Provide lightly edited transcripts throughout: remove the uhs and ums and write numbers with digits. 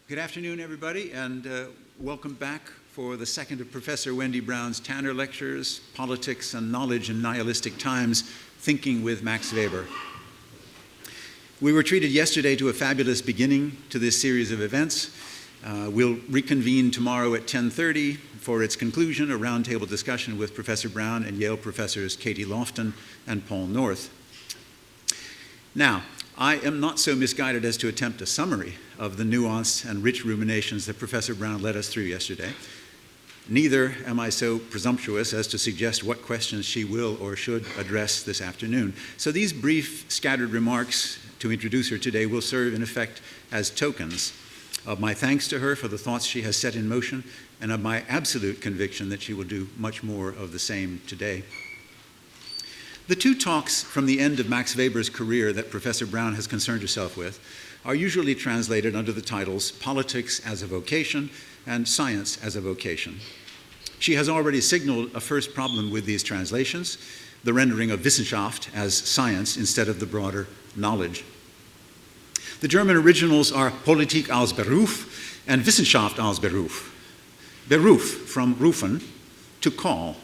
Good afternoon, everybody, and welcome back for the second of Professor Wendy Brown's Tanner Lectures, Politics and Knowledge in Nihilistic Times, Thinking with Max Weber. We were treated yesterday to a fabulous beginning to this series of events. We'll reconvene tomorrow at 10:30 for its conclusion, a roundtable discussion with Professor Brown and Yale professors Katie Lofton and Paul North. Now, I am not so misguided as to attempt a summary of the nuanced and rich ruminations that Professor Brown led us through yesterday. Neither am I so presumptuous as to suggest what questions she will or should address this afternoon. So these brief, scattered remarks to introduce her today will serve, in effect, as tokens of my thanks to her for the thoughts she has set in motion and of my absolute conviction that she will do much more of the same today. The two talks from the end of Max Weber's career that Professor Brown has concerned herself with are usually translated under the titles Politics as a Vocation and Science as a Vocation. She has already signaled a first problem with these translations, the rendering of Wissenschaft as science instead of the broader knowledge. The German originals are Politik als Beruf and Wissenschaft als Beruf. Beruf from rufen, to call.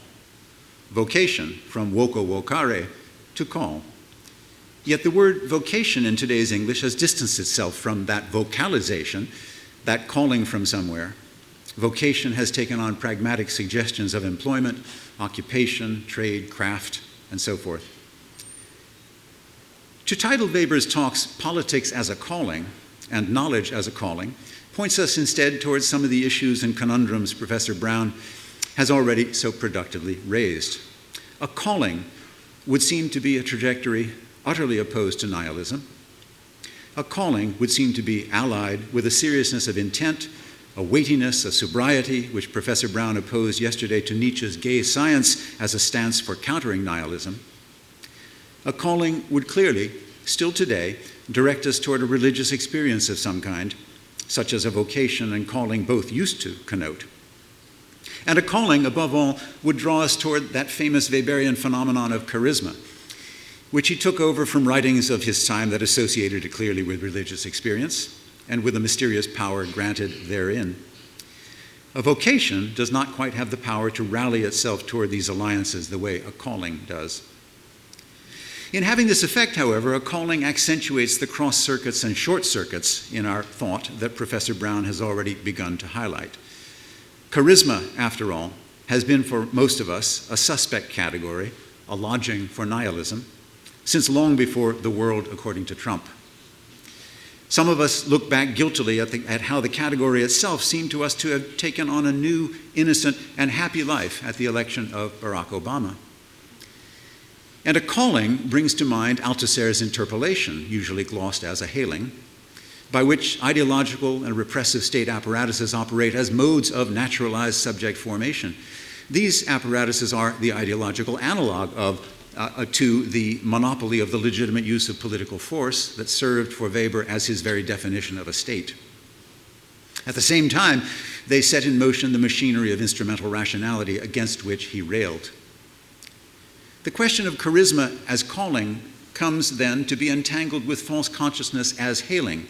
Vocation, from voco vocare, to call. Yet the word vocation in today's English has distanced itself from that vocalization, that calling from somewhere. Vocation has taken on pragmatic suggestions of employment, occupation, trade, craft, and so forth. To title Weber's talks Politics as a Calling and Knowledge as a Calling points us instead towards some of the issues and conundrums Professor Brown has already so productively raised. A calling would seem to be a trajectory utterly opposed to nihilism. A calling would seem to be allied with a seriousness of intent, a weightiness, a sobriety, which Professor Brown opposed yesterday to Nietzsche's gay science as a stance for countering nihilism. A calling would clearly, still today, direct us toward a religious experience of some kind, such as a vocation and calling both used to connote. And a calling, above all, would draw us toward that famous Weberian phenomenon of charisma, which he took over from writings of his time that associated it clearly with religious experience and with the mysterious power granted therein. A vocation does not quite have the power to rally itself toward these alliances the way a calling does. In having this effect, however, a calling accentuates the cross circuits and short circuits in our thought that Professor Brown has already begun to highlight. Charisma, after all, has been for most of us a suspect category, a lodging for nihilism, since long before the world according to Trump. Some of us look back guiltily at how the category itself seemed to us to have taken on a new, innocent, and happy life at the election of Barack Obama. And a calling brings to mind Althusser's interpellation, usually glossed as a hailing, by which ideological and repressive state apparatuses operate as modes of naturalized subject formation. These apparatuses are the ideological analog to the monopoly of the legitimate use of political force that served for Weber as his very definition of a state. At the same time, they set in motion the machinery of instrumental rationality against which he railed. The question of charisma as calling comes then to be entangled with false consciousness as hailing.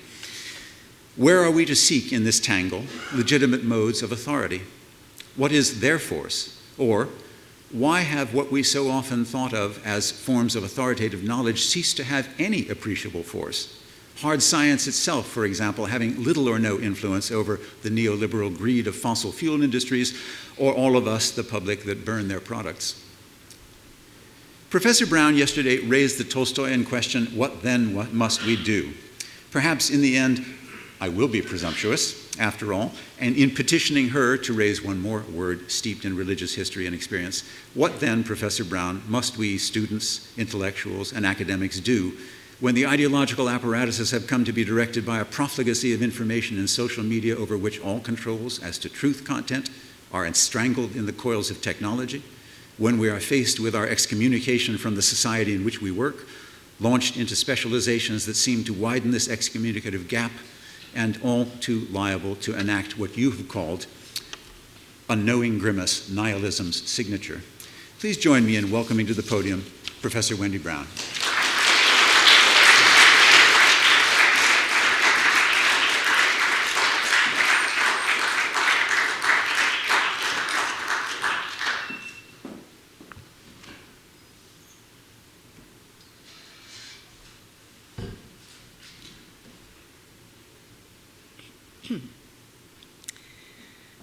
Where are we to seek in this tangle legitimate modes of authority? What is their force? Or why have what we so often thought of as forms of authoritative knowledge ceased to have any appreciable force? Hard science itself, for example, having little or no influence over the neoliberal greed of fossil fuel industries, or all of us, the public, that burn their products. Professor Brown yesterday raised the Tolstoyan question, what then what must we do? Perhaps in the end, I will be presumptuous, after all, and in petitioning her to raise one more word steeped in religious history and experience, what then, Professor Brown, must we students, intellectuals, and academics do when the ideological apparatuses have come to be directed by a profligacy of information in social media over which all controls as to truth content are strangled in the coils of technology, when we are faced with our excommunication from the society in which we work, launched into specializations that seem to widen this excommunicative gap, and all too liable to enact what you have called a knowing grimace, nihilism's signature. Please join me in welcoming to the podium Professor Wendy Brown.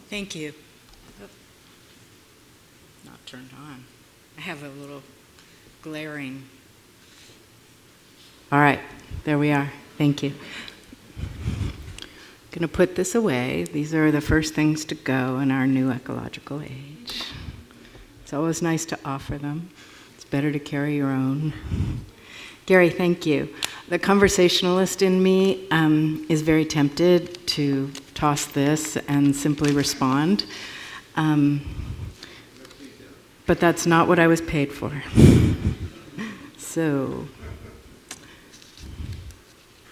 Thank you. Oh, not turned on. I have a little glaring. All right, there we are. Thank you. I'm going to put this away. These are the first things to go in our new ecological age. It's always nice to offer them. It's better to carry your own. Gary, thank you. The conversationalist in me is very tempted to toss this and simply respond. But that's not what I was paid for. So,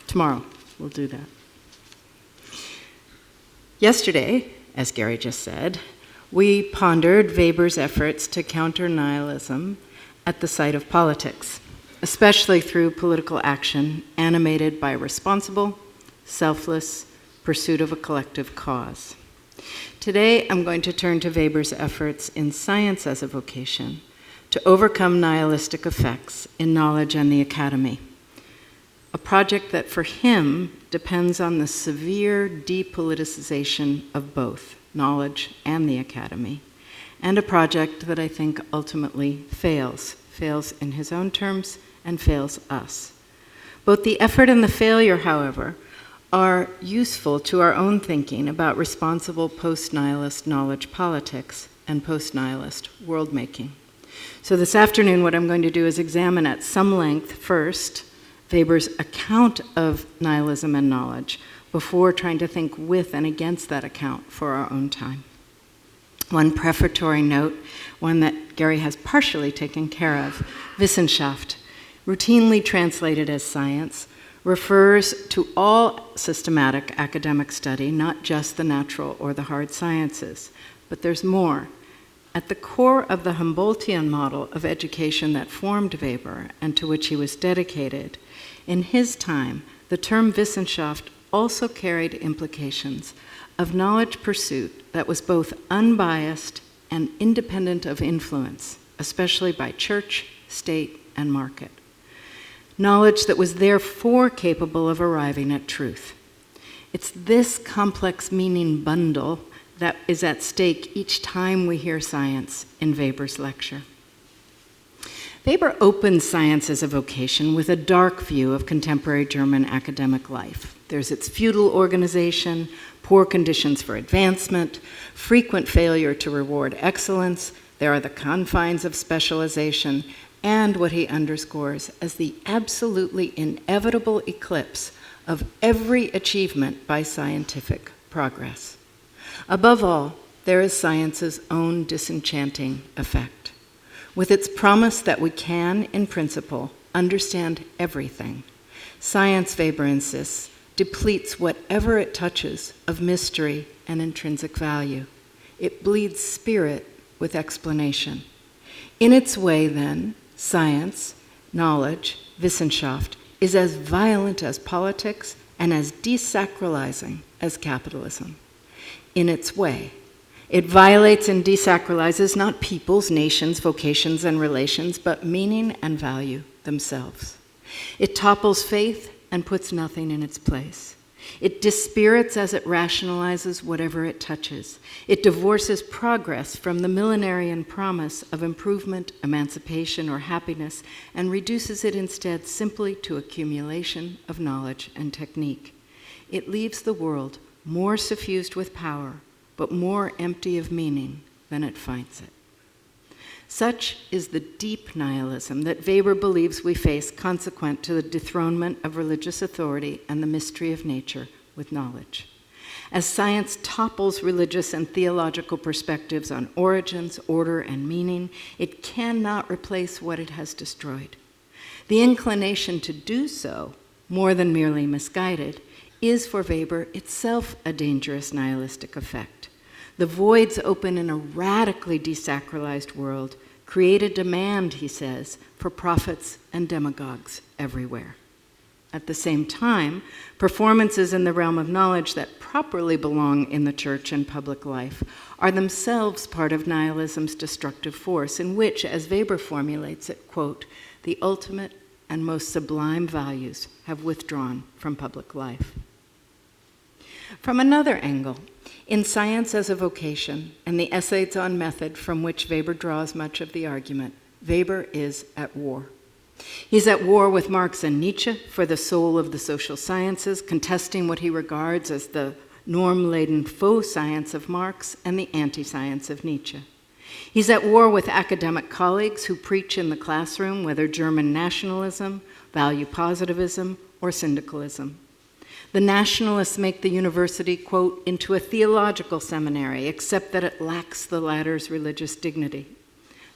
tomorrow we'll do that. Yesterday, as Gary just said, we pondered Weber's efforts to counter nihilism at the site of politics, especially through political action animated by responsible, selfless pursuit of a collective cause. Today, I'm going to turn to Weber's efforts in science as a vocation to overcome nihilistic effects in knowledge and the academy, a project that for him depends on the severe depoliticization of both knowledge and the academy, and a project that I think ultimately fails in his own terms and fails us. Both the effort and the failure, however, are useful to our own thinking about responsible post-nihilist knowledge politics and post-nihilist world-making. So this afternoon, what I'm going to do is examine at some length first Weber's account of nihilism and knowledge before trying to think with and against that account for our own time. One prefatory note, one that Gary has partially taken care of, Wissenschaft, routinely translated as science, refers to all systematic academic study, not just the natural or the hard sciences. But there's more. At the core of the Humboldtian model of education that formed Weber and to which he was dedicated, in his time, the term Wissenschaft also carried implications of knowledge pursuit that was both unbiased and independent of influence, especially by church, state, and market. Knowledge that was therefore capable of arriving at truth. It's this complex meaning bundle that is at stake each time we hear science in Weber's lecture. Weber opens science as a vocation with a dark view of contemporary German academic life. There's its feudal organization, poor conditions for advancement, frequent failure to reward excellence. There are the confines of specialization, and what he underscores as the absolutely inevitable eclipse of every achievement by scientific progress. Above all, there is science's own disenchanting effect, with its promise that we can, in principle, understand everything. Science, Weber insists, depletes whatever it touches of mystery and intrinsic value. It bleeds spirit with explanation. In its way, then, science, knowledge, Wissenschaft, is as violent as politics and as desacralizing as capitalism. In its way, it violates and desacralizes not peoples, nations, vocations, and relations, but meaning and value themselves. It topples faith and puts nothing in its place. It dispirits as it rationalizes whatever it touches. It divorces progress from the millenarian promise of improvement, emancipation, or happiness, and reduces it instead simply to accumulation of knowledge and technique. It leaves the world more suffused with power, but more empty of meaning than it finds it. Such is the deep nihilism that Weber believes we face consequent to the dethronement of religious authority and the mystery of nature with knowledge. As science topples religious and theological perspectives on origins, order, and meaning, it cannot replace what it has destroyed. The inclination to do so, more than merely misguided, is for Weber itself a dangerous nihilistic effect. The voids open in a radically desacralized world create a demand, he says, for prophets and demagogues everywhere. At the same time, performances in the realm of knowledge that properly belong in the church and public life are themselves part of nihilism's destructive force, in which, as Weber formulates it, quote, the ultimate and most sublime values have withdrawn from public life. From another angle, in Science as a Vocation and the essays on method from which Weber draws much of the argument, Weber is at war. He's at war with Marx and Nietzsche for the soul of the social sciences, contesting what he regards as the norm-laden faux science of Marx and the anti-science of Nietzsche. He's at war with academic colleagues who preach in the classroom whether German nationalism, value positivism, or syndicalism. The nationalists make the university, quote, into a theological seminary, except that it lacks the latter's religious dignity.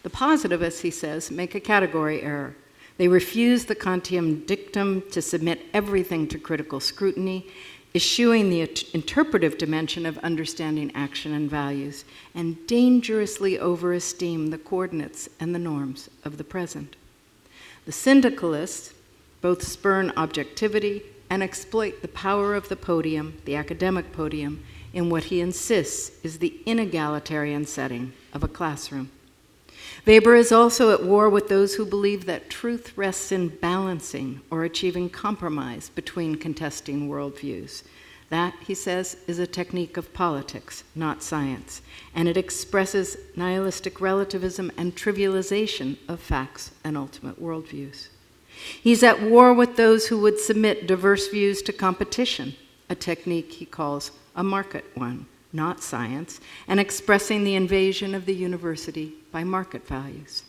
The positivists, he says, make a category error. They refuse the Kantian dictum to submit everything to critical scrutiny, eschewing the interpretive dimension of understanding action and values, and dangerously overesteem the coordinates and the norms of the present. The syndicalists both spurn objectivity and exploit the power of the podium, the academic podium, in what he insists is the inegalitarian setting of a classroom. Weber is also at war with those who believe that truth rests in balancing or achieving compromise between contesting worldviews. That, he says, is a technique of politics, not science, and it expresses nihilistic relativism and trivialization of facts and ultimate worldviews. He's at war with those who would submit diverse views to competition, a technique he calls a market one, not science, and expressing the invasion of the university by market values.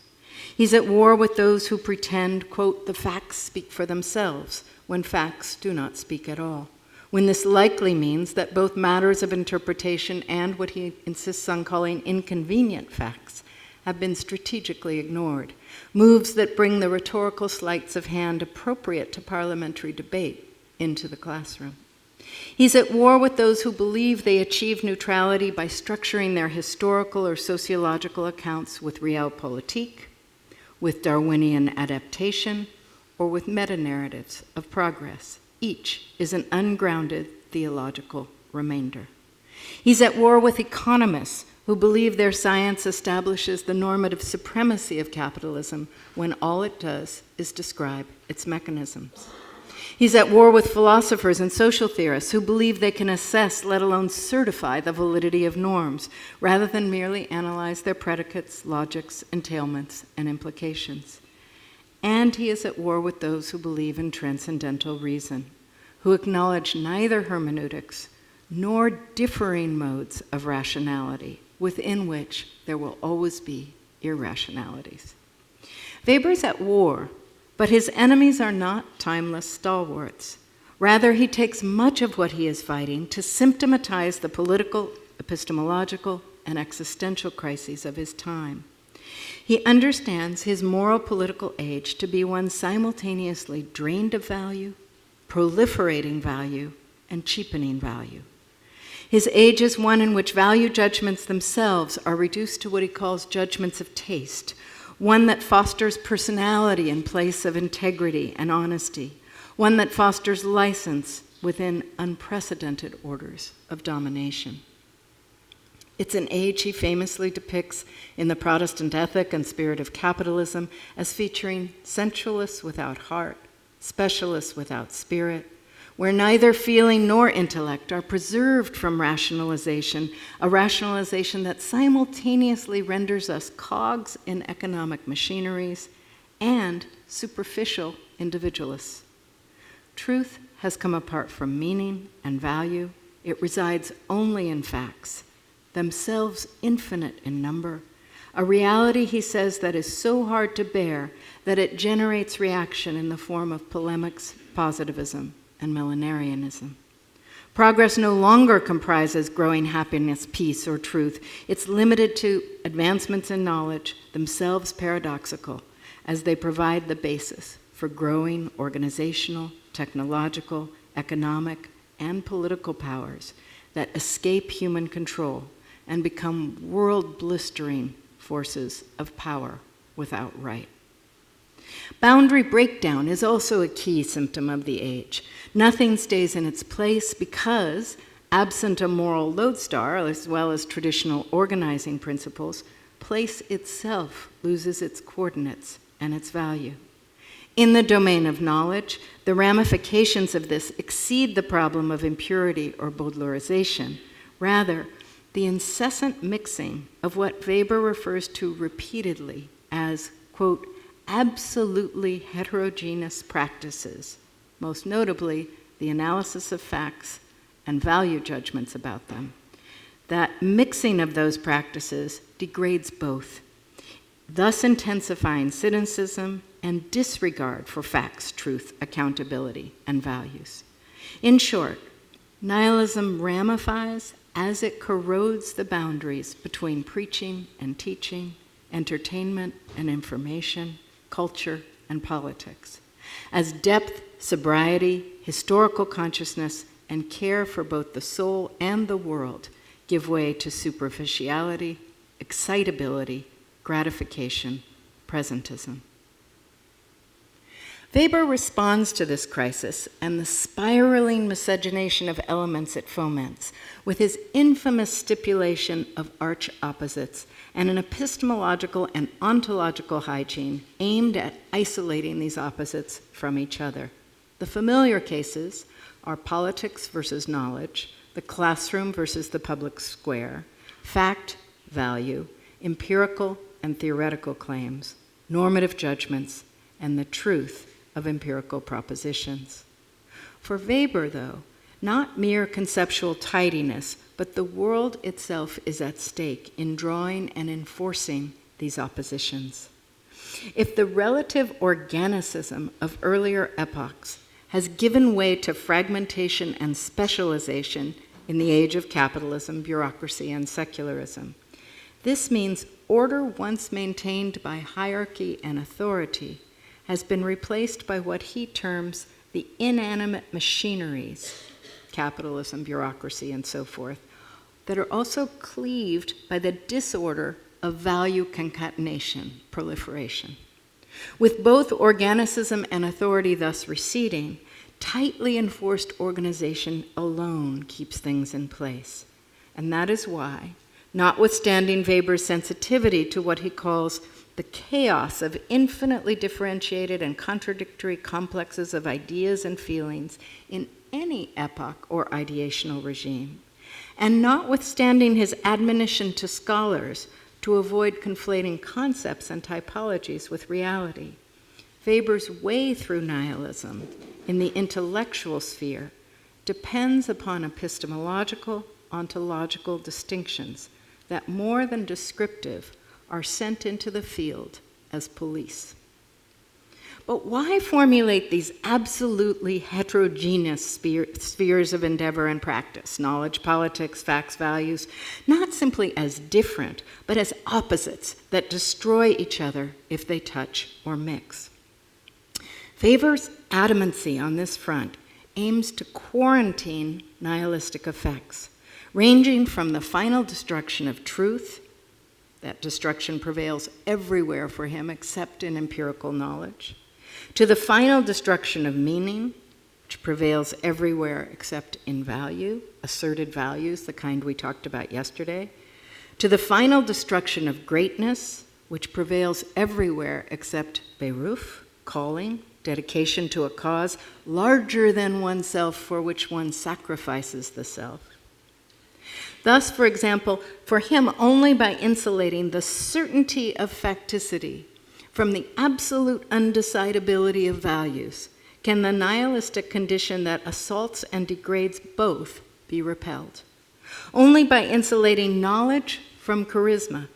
He's at war with those who pretend, quote, the facts speak for themselves, when facts do not speak at all, when this likely means that both matters of interpretation and what he insists on calling inconvenient facts have been strategically ignored, moves that bring the rhetorical sleights of hand appropriate to parliamentary debate into the classroom. He's at war with those who believe they achieve neutrality by structuring their historical or sociological accounts with realpolitik, with Darwinian adaptation, or with meta-narratives of progress. Each is an ungrounded theological remainder. He's at war with economists who believe their science establishes the normative supremacy of capitalism when all it does is describe its mechanisms. He's at war with philosophers and social theorists who believe they can assess, let alone certify, the validity of norms, rather than merely analyze their predicates, logics, entailments, and implications. And he is at war with those who believe in transcendental reason, who acknowledge neither hermeneutics nor differing modes of rationality, within which there will always be irrationalities. Weber's at war, but his enemies are not timeless stalwarts. Rather, he takes much of what he is fighting to symptomatize the political, epistemological, and existential crises of his time. He understands his moral political age to be one simultaneously drained of value, proliferating value, and cheapening value. His age is one in which value judgments themselves are reduced to what he calls judgments of taste, one that fosters personality in place of integrity and honesty, one that fosters license within unprecedented orders of domination. It's an age he famously depicts in The Protestant Ethic and Spirit of Capitalism as featuring sensualists without heart, specialists without spirit, where neither feeling nor intellect are preserved from rationalization, a rationalization that simultaneously renders us cogs in economic machineries and superficial individualists. Truth has come apart from meaning and value. It resides only in facts, themselves infinite in number, a reality, he says, that is so hard to bear that it generates reaction in the form of polemics, positivism, and millenarianism. Progress no longer comprises growing happiness, peace, or truth. It's limited to advancements in knowledge, themselves paradoxical, as they provide the basis for growing organizational, technological, economic, and political powers that escape human control and become world-blistering forces of power without right. Boundary breakdown is also a key symptom of the age. Nothing stays in its place because, absent a moral lodestar, as well as traditional organizing principles, place itself loses its coordinates and its value. In the domain of knowledge, the ramifications of this exceed the problem of impurity or Baudelaireization. Rather, the incessant mixing of what Weber refers to repeatedly as, quote, absolutely heterogeneous practices, most notably the analysis of facts and value judgments about them. That mixing of those practices degrades both, thus intensifying cynicism and disregard for facts, truth, accountability, and values. In short, nihilism ramifies as it corrodes the boundaries between preaching and teaching, entertainment and information, culture and politics, as depth, sobriety, historical consciousness, and care for both the soul and the world give way to superficiality, excitability, gratification, presentism. Weber responds to this crisis and the spiraling miscegenation of elements it foments with his infamous stipulation of arch opposites and an epistemological and ontological hygiene aimed at isolating these opposites from each other. The familiar cases are politics versus knowledge, the classroom versus the public square, fact, value, empirical and theoretical claims, normative judgments, and the truth of empirical propositions. For Weber, though, not mere conceptual tidiness, but the world itself is at stake in drawing and enforcing these oppositions. If the relative organicism of earlier epochs has given way to fragmentation and specialization in the age of capitalism, bureaucracy, and secularism, this means order once maintained by hierarchy and authority has been replaced by what he terms the inanimate machineries, capitalism, bureaucracy, and so forth, that are also cleaved by the disorder of value concatenation, proliferation. With both organicism and authority thus receding, tightly enforced organization alone keeps things in place. And that is why, notwithstanding Weber's sensitivity to what he calls the chaos of infinitely differentiated and contradictory complexes of ideas and feelings in any epoch or ideational regime, and notwithstanding his admonition to scholars to avoid conflating concepts and typologies with reality, Weber's way through nihilism in the intellectual sphere depends upon epistemological, ontological distinctions that, more than descriptive, are sent into the field as police. But why formulate these absolutely heterogeneous spheres of endeavor and practice, knowledge, politics, facts, values, not simply as different, but as opposites that destroy each other if they touch or mix? Weber's adamancy on this front aims to quarantine nihilistic effects, ranging from the final destruction of truth. That destruction prevails everywhere for him except in empirical knowledge, to the final destruction of meaning, which prevails everywhere except in value, asserted values, the kind we talked about yesterday, to the final destruction of greatness, which prevails everywhere except beruf, calling, dedication to a cause larger than oneself for which one sacrifices the self. Thus, for example, for him, only by insulating the certainty of facticity from the absolute undecidability of values can the nihilistic condition that assaults and degrades both be repelled. Only by insulating knowledge from charisma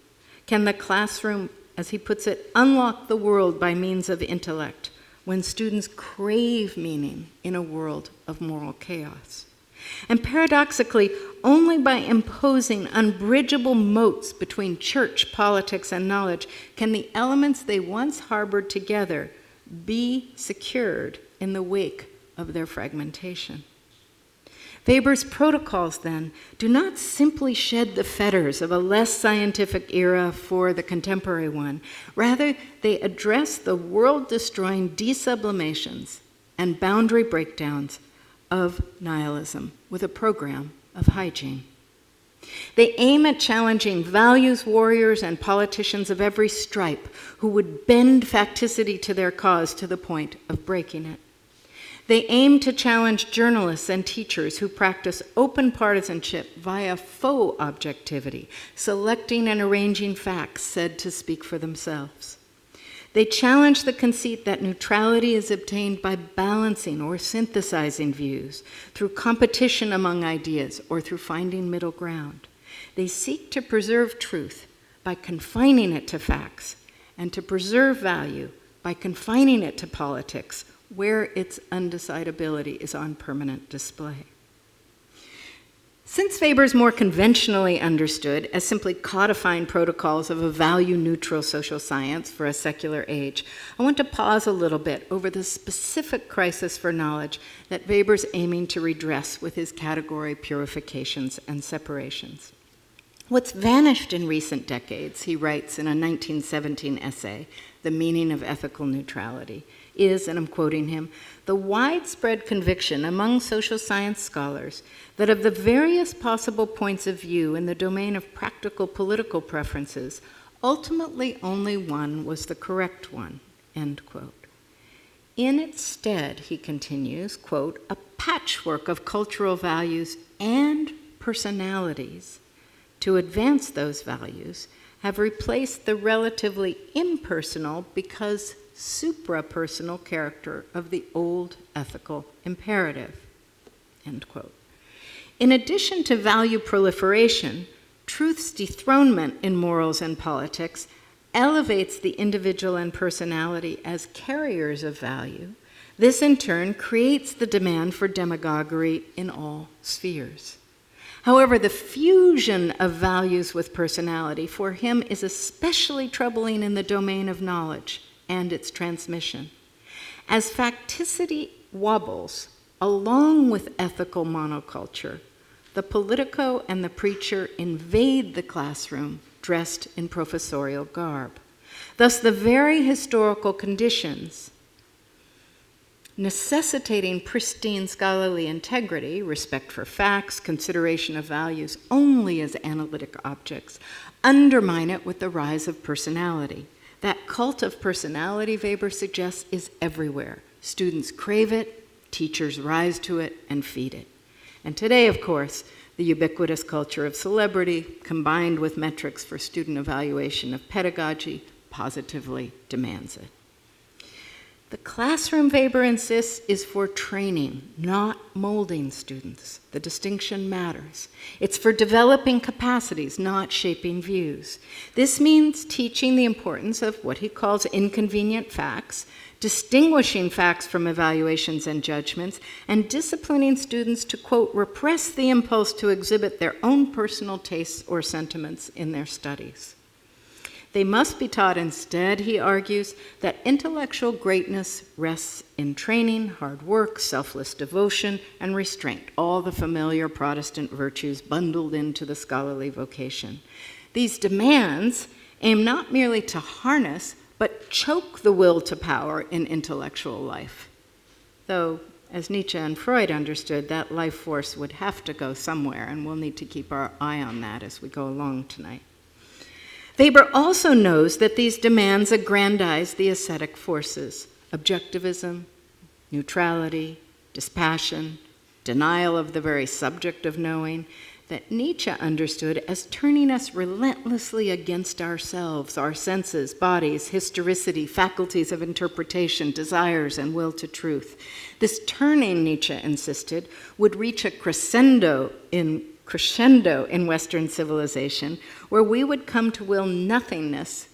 can the classroom, as he puts it, unlock the world by means of intellect when students crave meaning in a world of moral chaos. And paradoxically, only by imposing unbridgeable moats between church, politics, and knowledge can the elements they once harbored together be secured in the wake of their fragmentation. Fabers' protocols, then, do not simply shed the fetters of a less scientific era for the contemporary one. Rather, they address the world-destroying desublimations and boundary breakdowns of nihilism with a program of hygiene. They aim at challenging values warriors and politicians of every stripe who would bend facticity to their cause to the point of breaking it. They aim to challenge journalists and teachers who practice open partisanship via faux objectivity, selecting and arranging facts said to speak for themselves. They challenge the conceit that neutrality is obtained by balancing or synthesizing views, through competition among ideas, or through finding middle ground. They seek to preserve truth by confining it to facts, and to preserve value by confining it to politics, where its undecidability is on permanent display. Since Fabers more conventionally understood as simply codifying protocols of a value-neutral social science for a secular age, I want to pause a little bit over the specific crisis for knowledge that Weber's aiming to redress with his category purifications and separations. What's vanished in recent decades, he writes in a 1917 essay, The Meaning of Ethical Neutrality, is, and I'm quoting him, the widespread conviction among social science scholars that of the various possible points of view in the domain of practical political preferences, ultimately only one was the correct one, end quote. In its stead, he continues, quote, a patchwork of cultural values and personalities to advance those values have replaced the relatively impersonal because suprapersonal character of the old ethical imperative, end quote. In addition to value proliferation, truth's dethronement in morals and politics elevates the individual and personality as carriers of value. This in turn creates the demand for demagoguery in all spheres. However, the fusion of values with personality for him is especially troubling in the domain of knowledge and its transmission. As facticity wobbles along with ethical monoculture, the politico and the preacher invade the classroom dressed in professorial garb. Thus, the very historical conditions necessitating pristine scholarly integrity, respect for facts, consideration of values only as analytic objects, undermine it with the rise of personality. That cult of personality, Weber suggests, is everywhere. Students crave it, teachers rise to it, and feed it. And today, of course, the ubiquitous culture of celebrity, combined with metrics for student evaluation of pedagogy, positively demands it. The classroom, Weber insists, is for training, not molding students. The distinction matters. It's for developing capacities, not shaping views. This means teaching the importance of what he calls inconvenient facts, distinguishing facts from evaluations and judgments, and disciplining students to, quote, repress the impulse to exhibit their own personal tastes or sentiments in their studies. They must be taught instead, he argues, that intellectual greatness rests in training, hard work, selfless devotion, and restraint, all the familiar Protestant virtues bundled into the scholarly vocation. These demands aim not merely to harness, but choke the will to power in intellectual life. Though, as Nietzsche and Freud understood, that life force would have to go somewhere, and we'll need to keep our eye on that as we go along tonight. Weber also knows that these demands aggrandize the ascetic forces, objectivism, neutrality, dispassion, denial of the very subject of knowing, that Nietzsche understood as turning us relentlessly against ourselves, our senses, bodies, historicity, faculties of interpretation, desires, and will to truth. This turning, Nietzsche insisted, would reach a crescendo in Western civilization, where we would come to will nothingness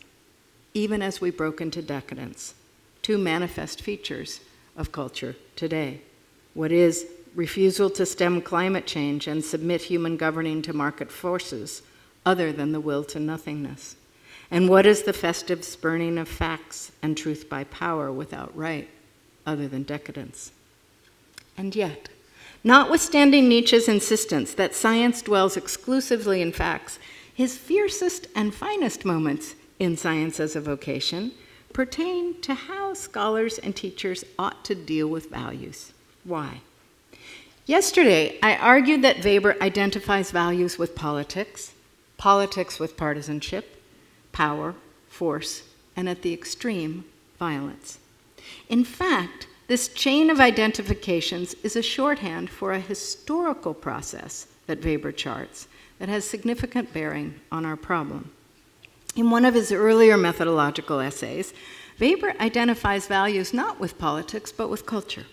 even as we broke into decadence, two manifest features of culture today. What is refusal to stem climate change and submit human governing to market forces other than the will to nothingness? And what is the festive spurning of facts and truth by power without right other than decadence? And yet, notwithstanding Nietzsche's insistence that science dwells exclusively in facts, his fiercest and finest moments in science as a vocation pertain to how scholars and teachers ought to deal with values. Why? Yesterday, I argued that Weber identifies values with politics, politics with partisanship, power, force, and at the extreme, violence. In fact, this chain of identifications is a shorthand for a historical process that Weber charts that has significant bearing on our problem. In one of his earlier methodological essays, Weber identifies values not with politics, but with culture.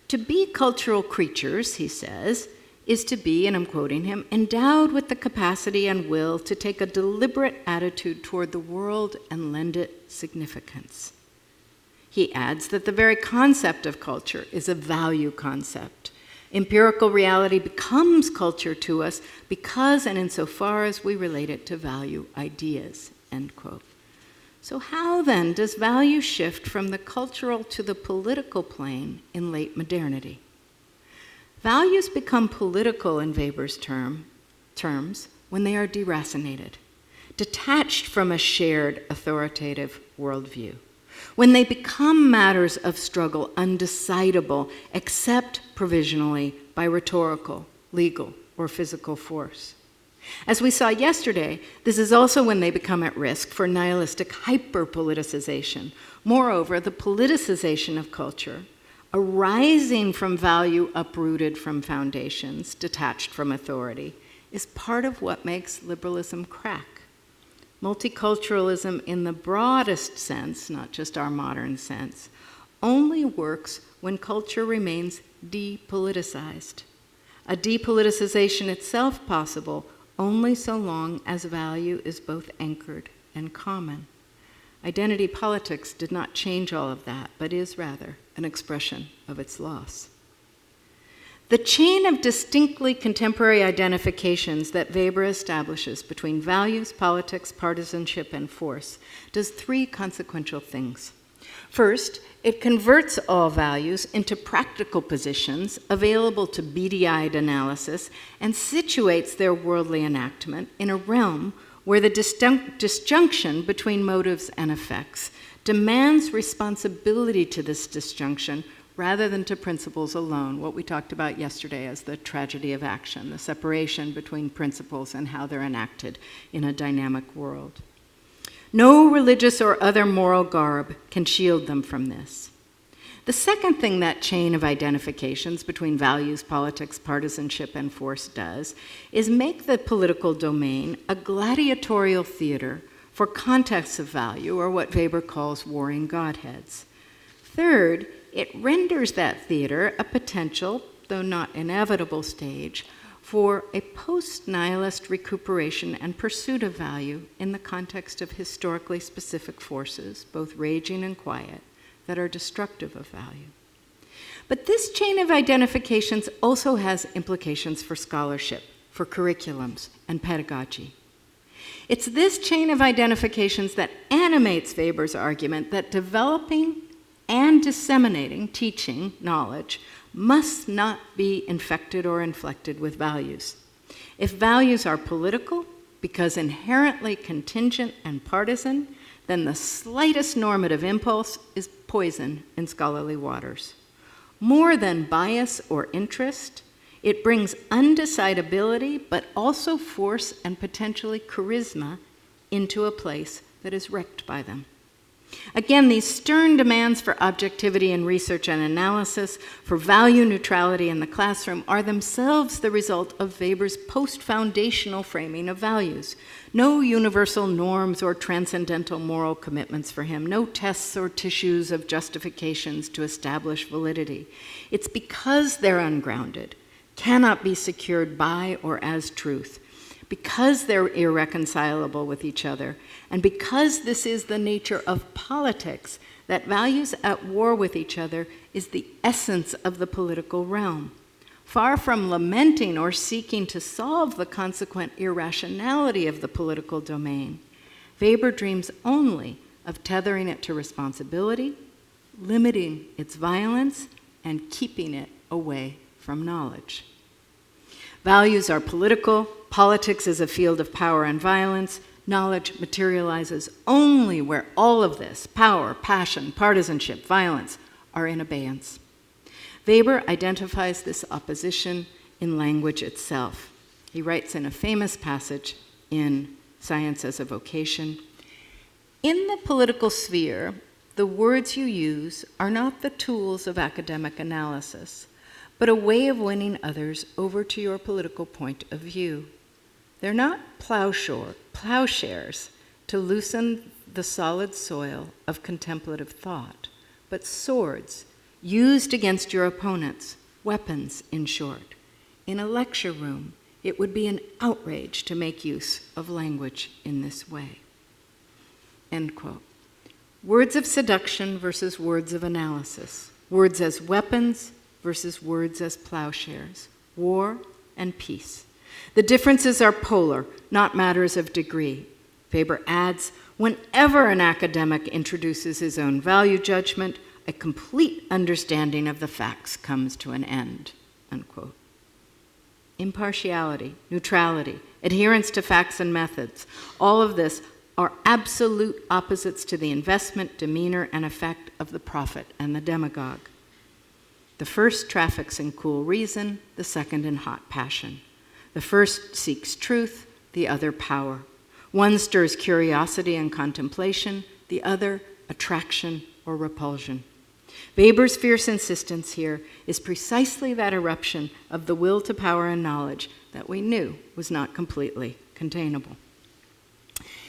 To be cultural creatures, he says, is to be, and I'm quoting him, endowed with the capacity and will to take a deliberate attitude toward the world and lend it significance. He adds that the very concept of culture is a value concept. Empirical reality becomes culture to us because and insofar as we relate it to value ideas, end quote. So how then does value shift from the cultural to the political plane in late modernity? Values become political in Weber's terms when they are deracinated, detached from a shared authoritative worldview, when they become matters of struggle undecidable except provisionally by rhetorical, legal, or physical force. As we saw yesterday, this is also when they become at risk for nihilistic hyper-politicization. Moreover, the politicization of culture, arising from value uprooted from foundations, detached from authority, is part of what makes liberalism crack. Multiculturalism in the broadest sense, not just our modern sense, only works when culture remains depoliticized. A depoliticization itself possible only so long as value is both anchored and common. Identity politics did not change all of that, but is rather an expression of its loss. The chain of distinctly contemporary identifications that Weber establishes between values, politics, partisanship, and force does three consequential things. First, it converts all values into practical positions available to beady-eyed analysis and situates their worldly enactment in a realm where the disjunction between motives and effects demands responsibility to this disjunction rather than to principles alone, what we talked about yesterday as the tragedy of action, the separation between principles and how they're enacted in a dynamic world. No religious or other moral garb can shield them from this. The second thing that chain of identifications between values, politics, partisanship, and force does is make the political domain a gladiatorial theater for contexts of value, or what Weber calls warring godheads. Third, it renders that theater a potential, though not inevitable, stage for a post-nihilist recuperation and pursuit of value in the context of historically specific forces, both raging and quiet, that are destructive of value. But this chain of identifications also has implications for scholarship, for curriculums, and pedagogy. It's this chain of identifications that animates Weber's argument that developing and disseminating teaching knowledge must not be infected or inflected with values. If values are political, because inherently contingent and partisan, then the slightest normative impulse is poison in scholarly waters. More than bias or interest, it brings undecidability, but also force and potentially charisma into a place that is wrecked by them. Again, these stern demands for objectivity in research and analysis, for value neutrality in the classroom, are themselves the result of Weber's post-foundational framing of values. No universal norms or transcendental moral commitments for him, no tests or tissues of justifications to establish validity. It's because they're ungrounded, cannot be secured by or as truth, because they're irreconcilable with each other, and because this is the nature of politics, that values at war with each other is the essence of the political realm. Far from lamenting or seeking to solve the consequent irrationality of the political domain, Weber dreams only of tethering it to responsibility, limiting its violence, and keeping it away from knowledge. Values are political, politics is a field of power and violence, knowledge materializes only where all of this, power, passion, partisanship, violence, are in abeyance. Weber identifies this opposition in language itself. He writes in a famous passage in Science as a Vocation, "In the political sphere, the words you use are not the tools of academic analysis, but a way of winning others over to your political point of view. They're not plowshares to loosen the solid soil of contemplative thought, but swords used against your opponents, weapons, in short. In a lecture room, it would be an outrage to make use of language in this way." End quote. Words of seduction versus words of analysis. Words as weapons versus words as plowshares. War and peace. The differences are polar, not matters of degree. Weber adds, whenever an academic introduces his own value judgment, a complete understanding of the facts comes to an end. Unquote. Impartiality, neutrality, adherence to facts and methods, all of this are absolute opposites to the investment, demeanor, and effect of the prophet and the demagogue. The first traffics in cool reason, the second in hot passion. The first seeks truth, the other power. One stirs curiosity and contemplation, the other attraction or repulsion. Weber's fierce insistence here is precisely that eruption of the will to power and knowledge that we knew was not completely containable.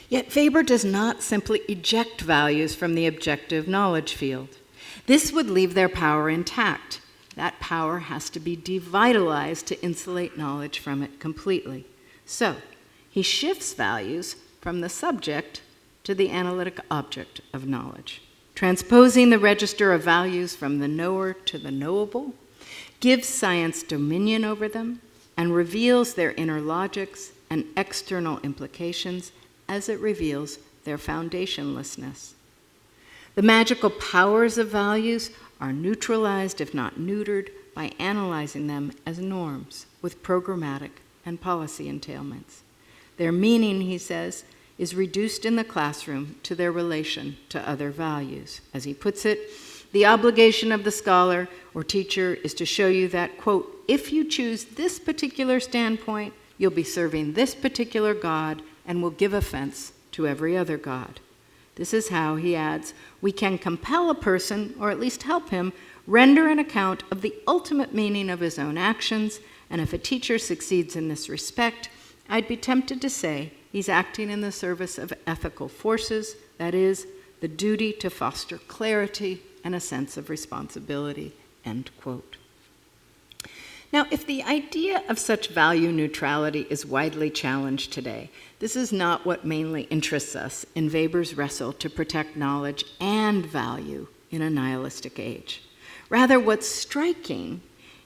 Yet Weber does not simply eject values from the objective knowledge field. This would leave their power intact. That power has to be devitalized to insulate knowledge from it completely. So, he shifts values from the subject to the analytic object of knowledge, transposing the register of values from the knower to the knowable, gives science dominion over them, and reveals their inner logics and external implications as it reveals their foundationlessness. The magical powers of values are neutralized, if not neutered, by analyzing them as norms with programmatic and policy entailments. Their meaning, he says, is reduced in the classroom to their relation to other values. As he puts it, the obligation of the scholar or teacher is to show you that, quote, if you choose this particular standpoint, you'll be serving this particular God and will give offense to every other God. This is how, he adds, we can compel a person, or at least help him, render an account of the ultimate meaning of his own actions, and if a teacher succeeds in this respect, I'd be tempted to say he's acting in the service of ethical forces, that is, the duty to foster clarity and a sense of responsibility, end quote. Now, if the idea of such value neutrality is widely challenged today, this is not what mainly interests us in Weber's wrestle to protect knowledge and value in a nihilistic age. Rather, what's striking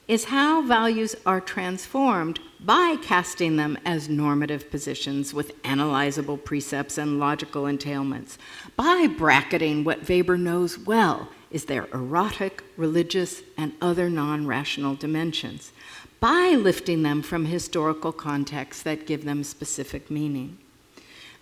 is how values are transformed by casting them as normative positions with analyzable precepts and logical entailments, by bracketing what Weber knows well is their erotic, religious, and other non-rational dimensions, by lifting them from historical contexts that give them specific meaning.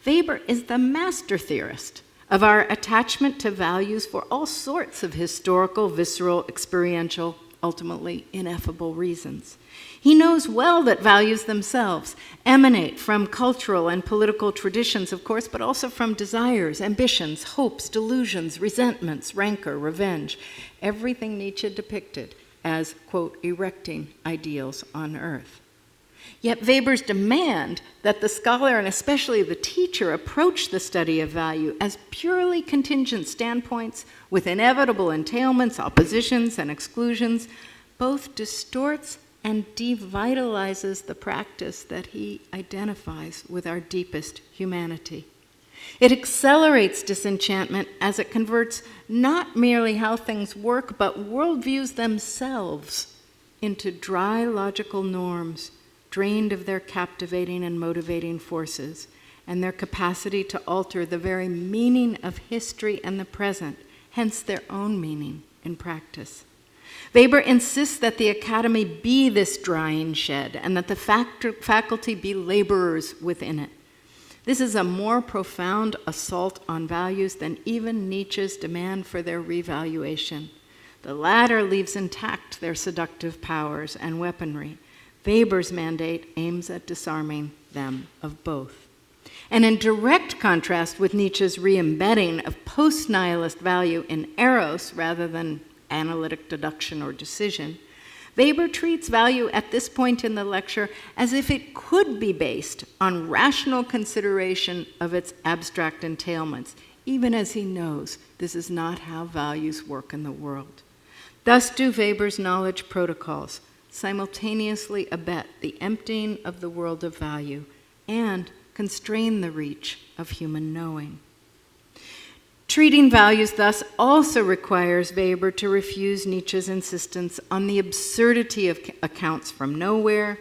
Weber is the master theorist of our attachment to values for all sorts of historical, visceral, experiential, ultimately ineffable reasons. He knows well that values themselves emanate from cultural and political traditions, of course, but also from desires, ambitions, hopes, delusions, resentments, rancor, revenge, everything Nietzsche depicted as, quote, erecting ideals on earth. Yet Weber's demand that the scholar, and especially the teacher, approach the study of value as purely contingent standpoints with inevitable entailments, oppositions, and exclusions, both distorts and devitalizes the practice that he identifies with our deepest humanity. It accelerates disenchantment as it converts not merely how things work, but worldviews themselves into dry logical norms, drained of their captivating and motivating forces, and their capacity to alter the very meaning of history and the present, hence their own meaning in practice. Weber insists that the academy be this drying shed, and that the faculty be laborers within it. This is a more profound assault on values than even Nietzsche's demand for their revaluation. The latter leaves intact their seductive powers and weaponry. Weber's mandate aims at disarming them of both. And in direct contrast with Nietzsche's re-embedding of post-nihilist value in eros rather than analytic deduction or decision, Weber treats value at this point in the lecture as if it could be based on rational consideration of its abstract entailments, even as he knows this is not how values work in the world. Thus do Weber's knowledge protocols simultaneously abet the emptying of the world of value and constrain the reach of human knowing. Treating values thus also requires Weber to refuse Nietzsche's insistence on the absurdity of accounts from nowhere,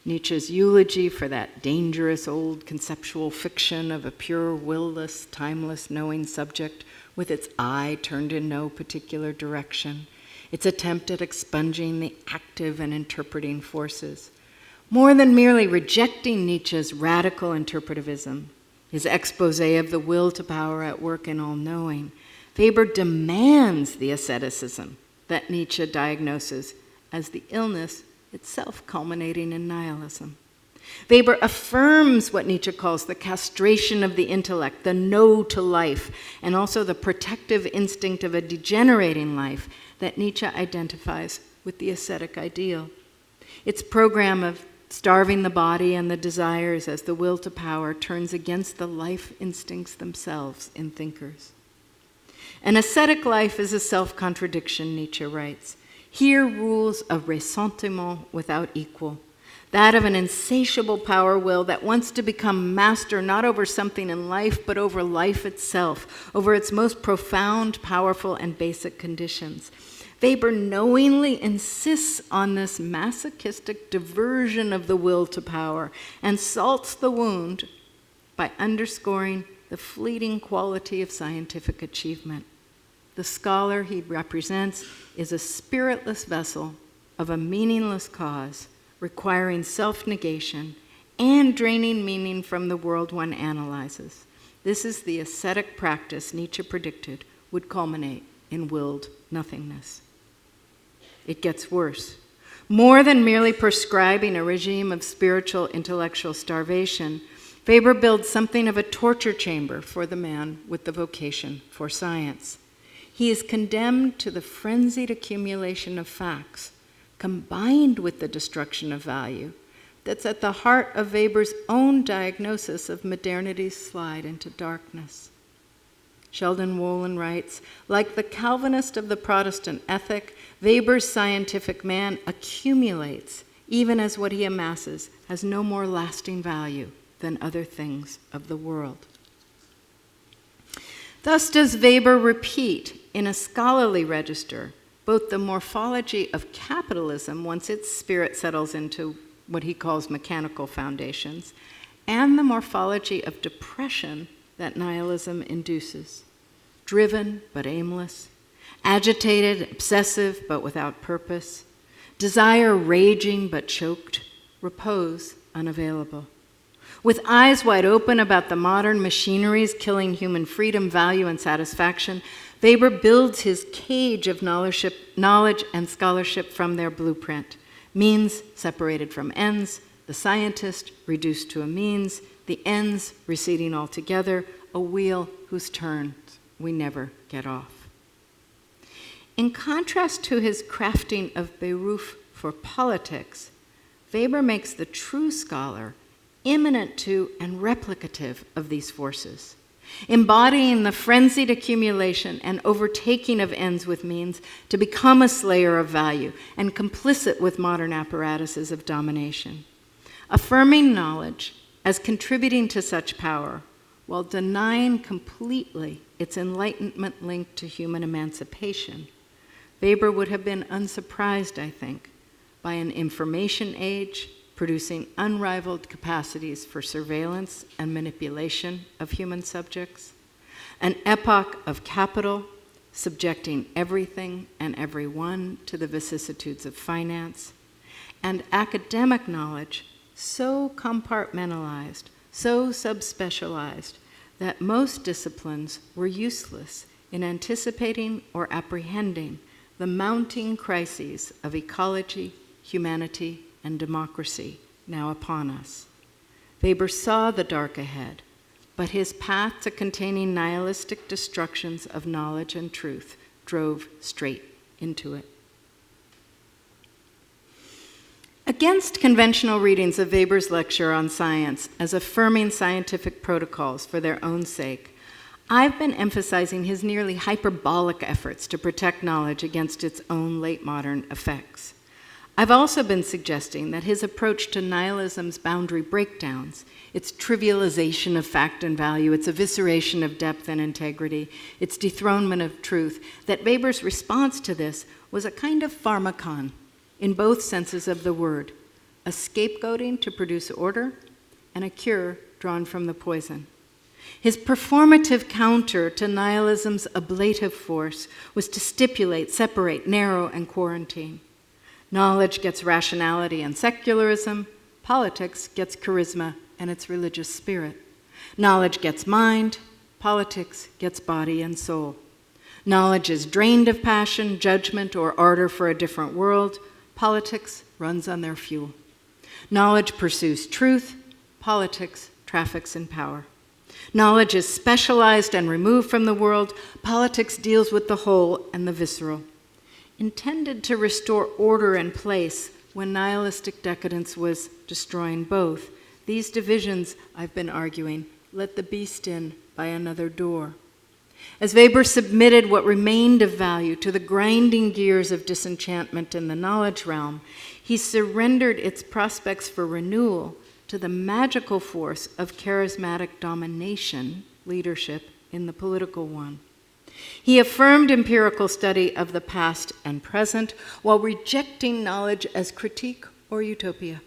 Nietzsche's eulogy for that dangerous old conceptual fiction of a pure, will-less, timeless, knowing subject with its eye turned in no particular direction, its attempt at expunging the active and interpreting forces. More than merely rejecting Nietzsche's radical interpretivism, his expose of the will to power at work in all-knowing, Weber demands the asceticism that Nietzsche diagnoses as the illness itself culminating in nihilism. Weber affirms what Nietzsche calls the castration of the intellect, the no to life, and also the protective instinct of a degenerating life that Nietzsche identifies with the ascetic ideal. Its program of starving the body and the desires as the will to power turns against the life instincts themselves in thinkers. An ascetic life is a self-contradiction, Nietzsche writes. Here rules a ressentiment without equal, that of an insatiable power will that wants to become master not over something in life, but over life itself, over its most profound, powerful, and basic conditions. Weber knowingly insists on this masochistic diversion of the will to power and salts the wound by underscoring the fleeting quality of scientific achievement. The scholar he represents is a spiritless vessel of a meaningless cause, requiring self-negation and draining meaning from the world one analyzes. This is the ascetic practice Nietzsche predicted would culminate in willed nothingness. It gets worse. More than merely prescribing a regime of spiritual intellectual starvation, Weber builds something of a torture chamber for the man with the vocation for science. He is condemned to the frenzied accumulation of facts, combined with the destruction of value, that's at the heart of Weber's own diagnosis of modernity's slide into darkness. Sheldon Wolin writes, like the Calvinist of the Protestant ethic, Weber's scientific man accumulates, even as what he amasses has no more lasting value than other things of the world. Thus does Weber repeat in a scholarly register both the morphology of capitalism once its spirit settles into what he calls mechanical foundations, and the morphology of depression that nihilism induces. Driven but aimless, agitated, obsessive but without purpose, desire raging but choked, repose unavailable. With eyes wide open about the modern machineries killing human freedom, value, and satisfaction, Weber builds his cage of knowledge and scholarship from their blueprint. Means separated from ends, the scientist reduced to a means, the ends receding altogether, a wheel whose turns we never get off. In contrast to his crafting of Beruf for politics, Weber makes the true scholar immanent to and replicative of these forces, embodying the frenzied accumulation and overtaking of ends with means to become a slayer of value and complicit with modern apparatuses of domination. Affirming knowledge as contributing to such power, while denying completely its enlightenment link to human emancipation, Weber would have been unsurprised, I think, by an information age producing unrivaled capacities for surveillance and manipulation of human subjects, an epoch of capital subjecting everything and everyone to the vicissitudes of finance, and academic knowledge so compartmentalized, so subspecialized, that most disciplines were useless in anticipating or apprehending the mounting crises of ecology, humanity, and democracy now upon us. Weber saw the dark ahead, but his path to containing nihilistic destructions of knowledge and truth drove straight into it. Against conventional readings of Weber's lecture on science as affirming scientific protocols for their own sake, I've been emphasizing his nearly hyperbolic efforts to protect knowledge against its own late modern effects. I've also been suggesting that his approach to nihilism's boundary breakdowns, its trivialization of fact and value, its evisceration of depth and integrity, its dethronement of truth, that Weber's response to this was a kind of pharmacon, in both senses of the word, a scapegoating to produce order and a cure drawn from the poison. His performative counter to nihilism's ablative force was to stipulate, separate, narrow, and quarantine. Knowledge gets rationality and secularism. Politics gets charisma and its religious spirit. Knowledge gets mind. Politics gets body and soul. Knowledge is drained of passion, judgment, or ardor for a different world. Politics runs on their fuel. Knowledge pursues truth. Politics traffics in power. Knowledge is specialized and removed from the world. Politics deals with the whole and the visceral. Intended to restore order and place when nihilistic decadence was destroying both, these divisions, I've been arguing, let the beast in by another door. As Weber submitted what remained of value to the grinding gears of disenchantment in the knowledge realm, he surrendered its prospects for renewal to the magical force of charismatic domination, leadership, in the political one. He affirmed empirical study of the past and present while rejecting knowledge as critique or utopia.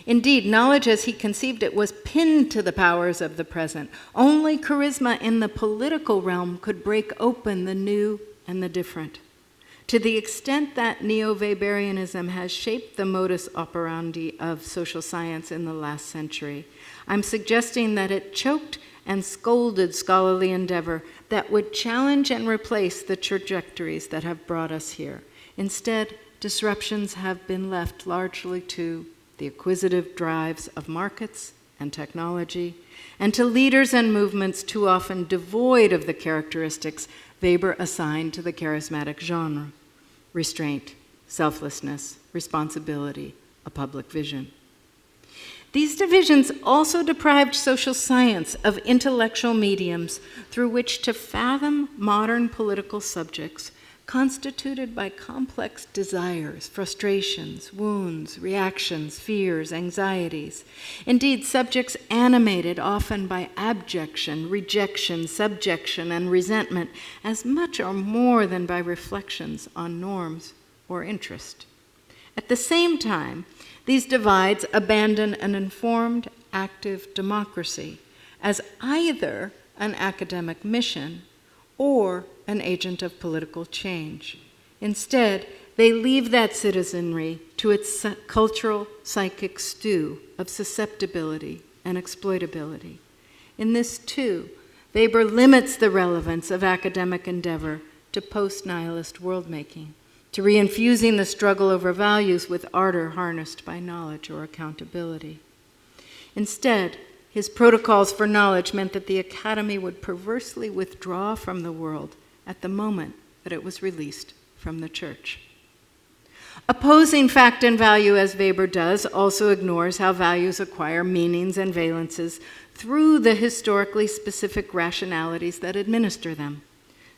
Indeed, knowledge as he conceived it was pinned to the powers of the present. Only charisma in the political realm could break open the new and the different. To the extent that neo-Weberianism has shaped the modus operandi of social science in the last century, I'm suggesting that it choked and scolded scholarly endeavor that would challenge and replace the trajectories that have brought us here. Instead, disruptions have been left largely to the acquisitive drives of markets and technology, and to leaders and movements too often devoid of the characteristics Weber assigned to the charismatic genre: restraint, selflessness, responsibility, a public vision. These divisions also deprived social science of intellectual mediums through which to fathom modern political subjects constituted by complex desires, frustrations, wounds, reactions, fears, anxieties. Indeed, subjects animated often by abjection, rejection, subjection, and resentment, as much or more than by reflections on norms or interest. At the same time, these divides abandon an informed, active democracy as either an academic mission or an agent of political change. Instead, they leave that citizenry to its cultural psychic stew of susceptibility and exploitability. In this, too, Weber limits the relevance of academic endeavor to post-nihilist world-making, to reinfusing the struggle over values with ardor harnessed by knowledge or accountability. Instead, his protocols for knowledge meant that the academy would perversely withdraw from the world at the moment that it was released from the church. Opposing fact and value, as Weber does, also ignores how values acquire meanings and valences through the historically specific rationalities that administer them,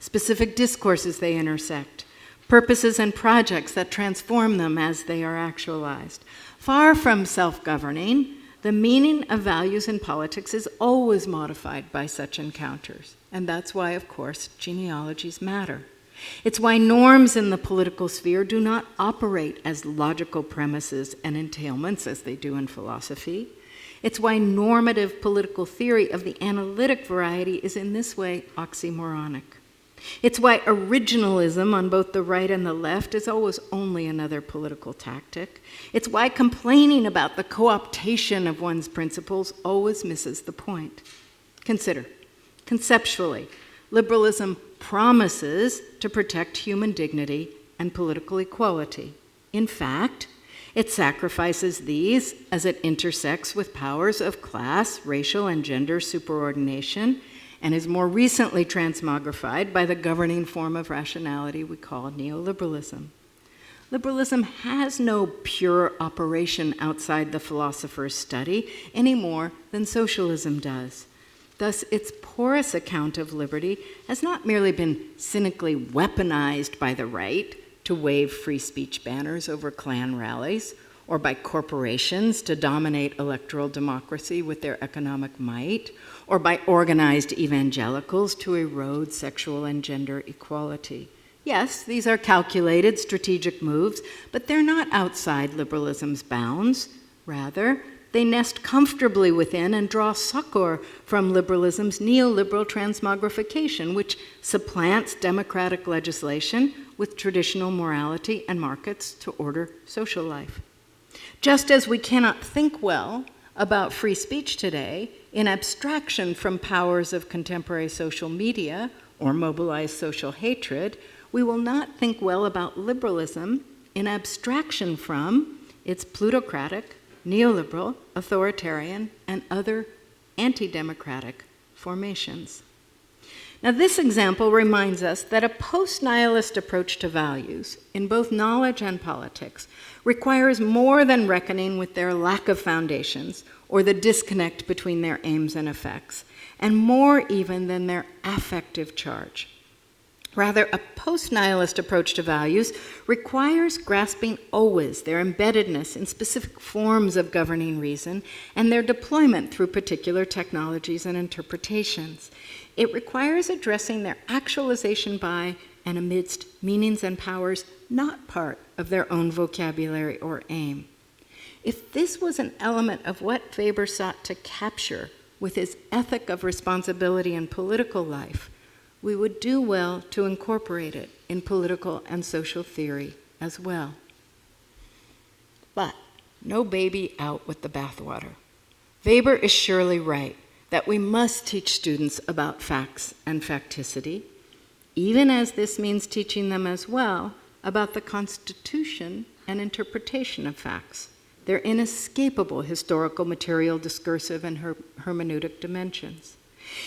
specific discourses they intersect, purposes and projects that transform them as they are actualized. Far from self-governing, the meaning of values in politics is always modified by such encounters. And that's why, of course, genealogies matter. It's why norms in the political sphere do not operate as logical premises and entailments as they do in philosophy. It's why normative political theory of the analytic variety is in this way oxymoronic. It's why originalism on both the right and the left is always only another political tactic. It's why complaining about the co-optation of one's principles always misses the point. Consider, conceptually, liberalism promises to protect human dignity and political equality. In fact, it sacrifices these as it intersects with powers of class, racial, and gender superordination, and is more recently transmogrified by the governing form of rationality we call neoliberalism. Liberalism has no pure operation outside the philosopher's study any more than socialism does. Thus, its porous account of liberty has not merely been cynically weaponized by the right to wave free speech banners over Klan rallies, or by corporations to dominate electoral democracy with their economic might, or by organized evangelicals to erode sexual and gender equality. Yes, these are calculated, strategic moves, but they're not outside liberalism's bounds. Rather, they nest comfortably within and draw succor from liberalism's neoliberal transmogrification, which supplants democratic legislation with traditional morality and markets to order social life. Just as we cannot think well about free speech today in abstraction from powers of contemporary social media or mobilized social hatred, we will not think well about liberalism in abstraction from its plutocratic, neoliberal, authoritarian, and other anti-democratic formations. Now, this example reminds us that a post-nihilist approach to values, in both knowledge and politics, requires more than reckoning with their lack of foundations or the disconnect between their aims and effects, and more even than their affective charge. Rather, a post-nihilist approach to values requires grasping always their embeddedness in specific forms of governing reason and their deployment through particular technologies and interpretations. It requires addressing their actualization by and amidst meanings and powers not part of their own vocabulary or aim. If this was an element of what Weber sought to capture with his ethic of responsibility in political life, we would do well to incorporate it in political and social theory as well. But no baby out with the bathwater. Weber is surely right that we must teach students about facts and facticity, even as this means teaching them as well about the constitution and interpretation of facts, their inescapable historical, material, discursive, and hermeneutic dimensions.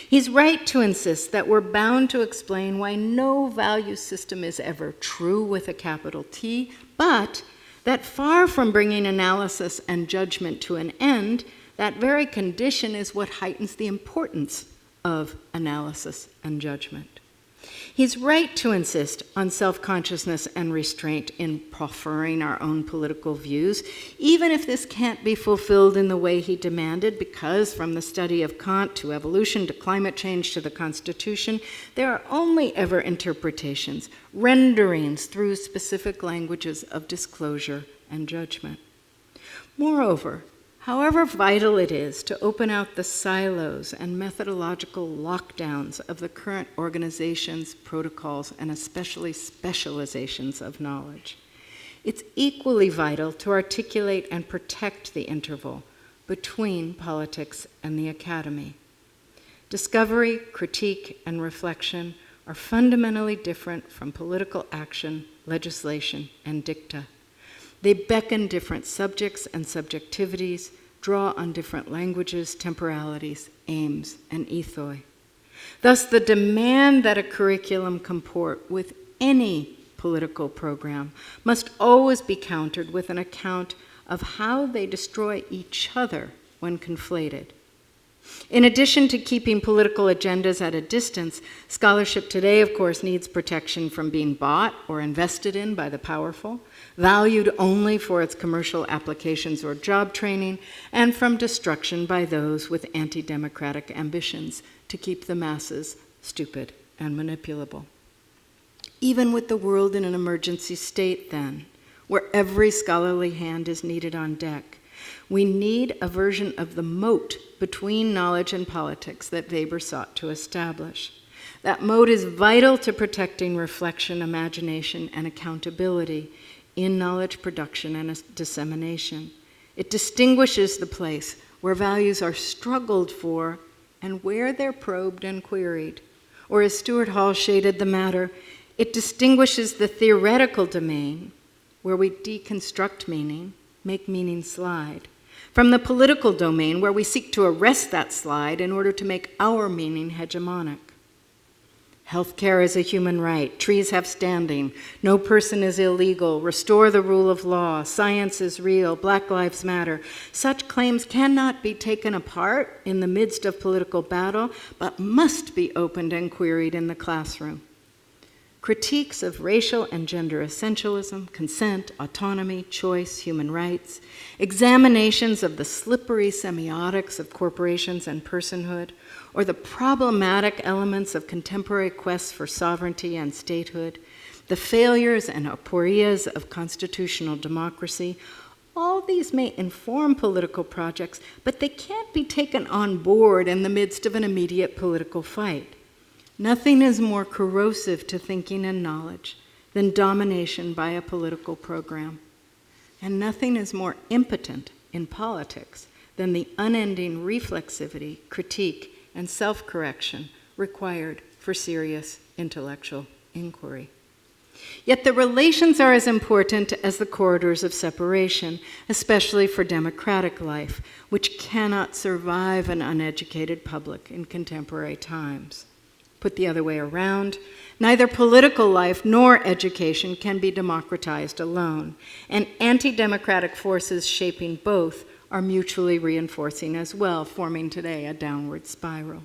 He's right to insist that we're bound to explain why no value system is ever true with a capital T, but that far from bringing analysis and judgment to an end, that very condition is what heightens the importance of analysis and judgment. He's right to insist on self-consciousness and restraint in proffering our own political views, even if this can't be fulfilled in the way he demanded, because from the study of Kant to evolution to climate change to the Constitution, there are only ever interpretations, renderings through specific languages of disclosure and judgment. Moreover, however vital it is to open out the silos and methodological lockdowns of the current organizations, protocols, and especially specializations of knowledge, it's equally vital to articulate and protect the interval between politics and the academy. Discovery, critique, and reflection are fundamentally different from political action, legislation, and dicta. They beckon different subjects and subjectivities, draw on different languages, temporalities, aims, and ethoi. Thus, the demand that a curriculum comport with any political program must always be countered with an account of how they destroy each other when conflated. In addition to keeping political agendas at a distance, scholarship today, of course, needs protection from being bought or invested in by the powerful, valued only for its commercial applications or job training, and from destruction by those with anti-democratic ambitions to keep the masses stupid and manipulable. Even with the world in an emergency state, then, where every scholarly hand is needed on deck, we need a version of the moat between knowledge and politics that Weber sought to establish. That moat is vital to protecting reflection, imagination, and accountability in knowledge production and dissemination. It distinguishes the place where values are struggled for and where they're probed and queried, Or as Stuart Hall shaded the matter, it distinguishes the theoretical domain, where we deconstruct meaning, make meaning slide, from the political domain, where we seek to arrest that slide in order to make our meaning hegemonic. Healthcare is a human right. Trees have standing. No person is illegal. Restore the rule of law. Science is real. Black Lives Matter. Such claims cannot be taken apart in the midst of political battle, but must be opened and queried in the classroom. Critiques of racial and gender essentialism, consent, autonomy, choice, human rights, examinations of the slippery semiotics of corporations and personhood, or the problematic elements of contemporary quests for sovereignty and statehood, the failures and aporias of constitutional democracy, all these may inform political projects, but they can't be taken on board in the midst of an immediate political fight. Nothing is more corrosive to thinking and knowledge than domination by a political program. And nothing is more impotent in politics than the unending reflexivity, critique, and self-correction required for serious intellectual inquiry. Yet the relations are as important as the corridors of separation, especially for democratic life, which cannot survive an uneducated public in contemporary times. Put the other way around, neither political life nor education can be democratized alone, and anti-democratic forces shaping both are mutually reinforcing as well, forming today a downward spiral.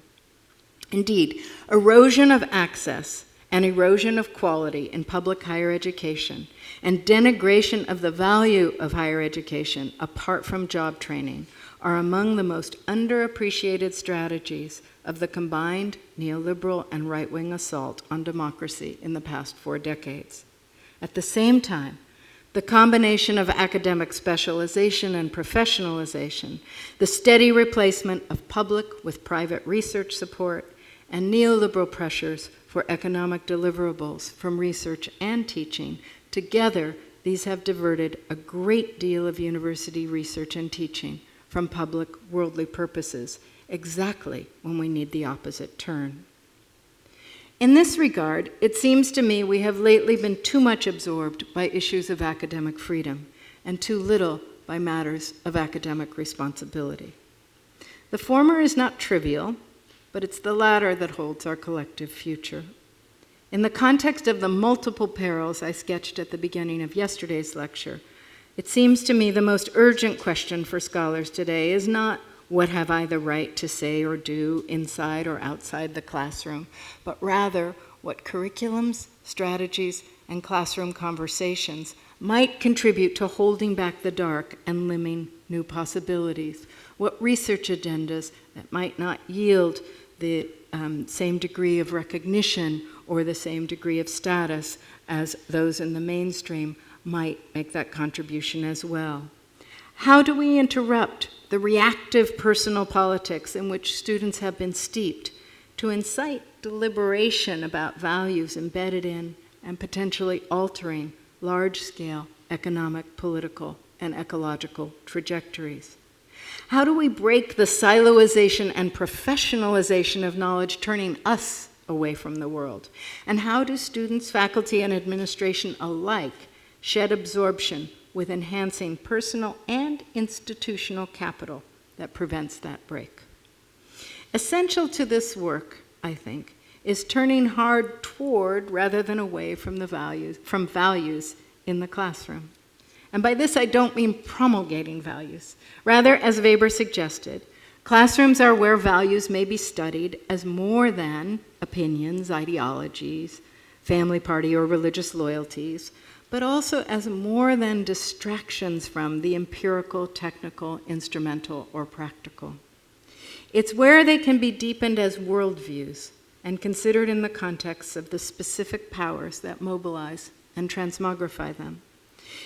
Indeed, erosion of access and erosion of quality in public higher education and denigration of the value of higher education apart from job training are among the most underappreciated strategies of the combined neoliberal and right-wing assault on democracy in the past 4 decades. At the same time, the combination of academic specialization and professionalization, the steady replacement of public with private research support, and neoliberal pressures for economic deliverables from research and teaching, together these have diverted a great deal of university research and teaching from public worldly purposes, exactly when we need the opposite turn. In this regard, it seems to me we have lately been too much absorbed by issues of academic freedom and too little by matters of academic responsibility. The former is not trivial, but it's the latter that holds our collective future. In the context of the multiple perils I sketched at the beginning of yesterday's lecture, it seems to me the most urgent question for scholars today is not what have I the right to say or do inside or outside the classroom, but rather what curriculums, strategies, and classroom conversations might contribute to holding back the dark and limning new possibilities, what research agendas that might not yield the same degree of recognition or the same degree of status as those in the mainstream might make that contribution as well. How do we interrupt the reactive personal politics in which students have been steeped to incite deliberation about values embedded in and potentially altering large-scale economic, political, and ecological trajectories? How do we break the siloization and professionalization of knowledge, turning us away from the world? And how do students, faculty, and administration alike shed absorption with enhancing personal and institutional capital that prevents that break? Essential to this work, I think, is turning hard toward rather than away from values in the classroom. And by this I don't mean promulgating values. Rather, as Weber suggested, classrooms are where values may be studied as more than opinions, ideologies, family party or religious loyalties, but also as more than distractions from the empirical, technical, instrumental, or practical. It's where they can be deepened as worldviews and considered in the context of the specific powers that mobilize and transmogrify them.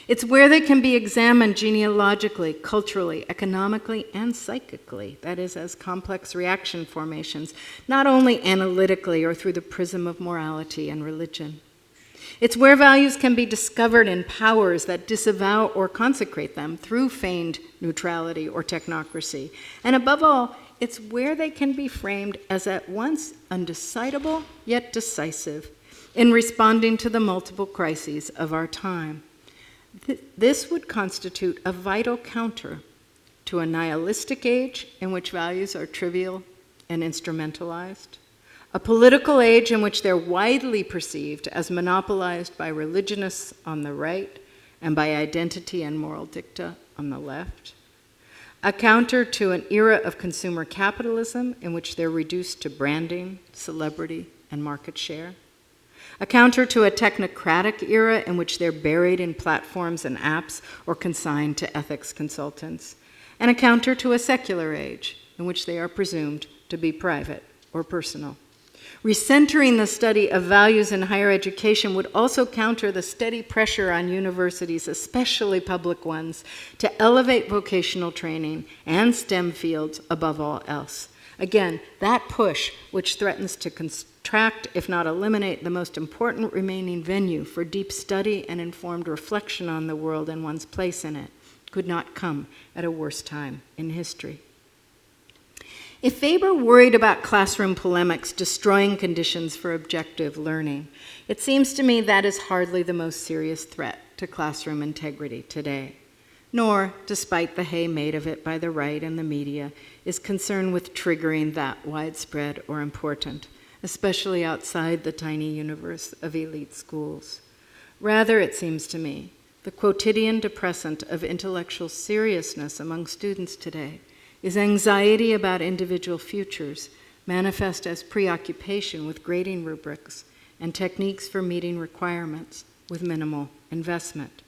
It's where they can be examined genealogically, culturally, economically, and psychically, that is, as complex reaction formations, not only analytically or through the prism of morality and religion. It's where values can be discovered in powers that disavow or consecrate them through feigned neutrality or technocracy. And above all, it's where they can be framed as at once undecidable yet decisive in responding to the multiple crises of our time. This would constitute a vital counter to a nihilistic age in which values are trivial and instrumentalized, a political age in which they're widely perceived as monopolized by religionists on the right and by identity and moral dicta on the left, a counter to an era of consumer capitalism in which they're reduced to branding, celebrity, and market share, a counter to a technocratic era in which they're buried in platforms and apps or consigned to ethics consultants, and a counter to a secular age in which they are presumed to be private or personal. Recentering the study of values in higher education would also counter the steady pressure on universities, especially public ones, to elevate vocational training and STEM fields above all else. Again, that push, which threatens to contract, if not eliminate, the most important remaining venue for deep study and informed reflection on the world and one's place in it, could not come at a worse time in history. If Weber worried about classroom polemics destroying conditions for objective learning, it seems to me that is hardly the most serious threat to classroom integrity today. Nor, despite the hay made of it by the right and the media, is concern with triggering that widespread or important, especially outside the tiny universe of elite schools. Rather, it seems to me, the quotidian depressant of intellectual seriousness among students today is anxiety about individual futures, manifest as preoccupation with grading rubrics and techniques for meeting requirements with minimal investment.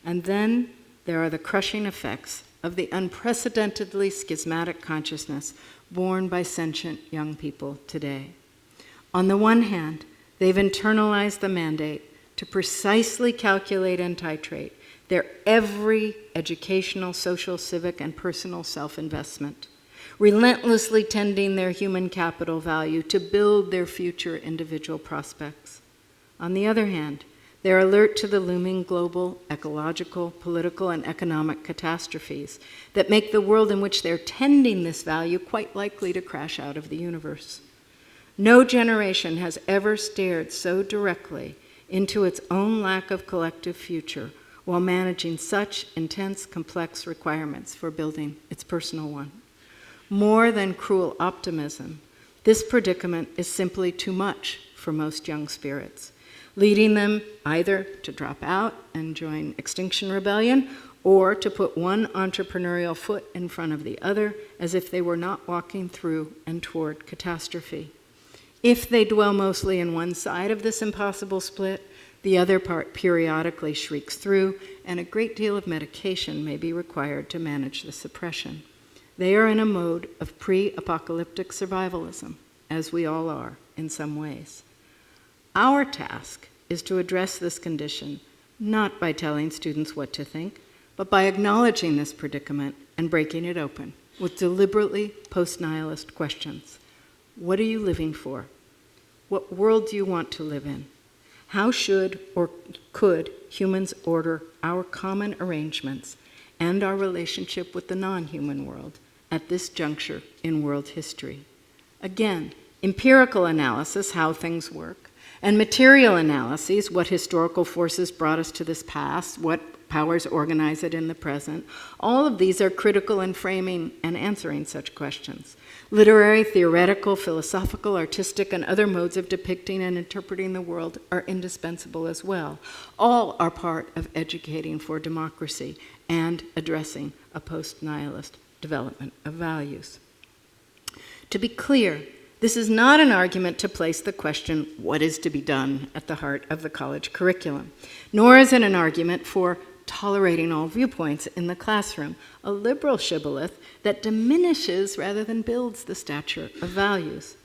And then there are the crushing effects of the unprecedentedly schismatic consciousness borne by sentient young people today. On the one hand, they've internalized the mandate to precisely calculate and titrate their every educational, social, civic, and personal self-investment, relentlessly tending their human capital value to build their future individual prospects. On the other hand, they're alert to the looming global, ecological, political, and economic catastrophes that make the world in which they're tending this value quite likely to crash out of the universe. No generation has ever stared so directly into its own lack of collective future while managing such intense, complex requirements for building its personal one. More than cruel optimism, this predicament is simply too much for most young spirits, leading them either to drop out and join Extinction Rebellion or to put one entrepreneurial foot in front of the other as if they were not walking through and toward catastrophe. If they dwell mostly in one side of this impossible split, the other part periodically shrieks through, and a great deal of medication may be required to manage the suppression. They are in a mode of pre-apocalyptic survivalism, as we all are in some ways. Our task is to address this condition, not by telling students what to think, but by acknowledging this predicament and breaking it open with deliberately post-nihilist questions. What are you living for? What world do you want to live in? How should or could humans order our common arrangements and our relationship with the non-human world at this juncture in world history? Again, empirical analysis, how things work, and material analyses, what historical forces brought us to this past, what powers organize it in the present, all of these are critical in framing and answering such questions. Literary, theoretical, philosophical, artistic, and other modes of depicting and interpreting the world are indispensable as well. All are part of educating for democracy and addressing a post-nihilist development of values. To be clear, this is not an argument to place the question, what is to be done, at the heart of the college curriculum, nor is it an argument for tolerating all viewpoints in the classroom, a liberal shibboleth that diminishes rather than builds the stature of values.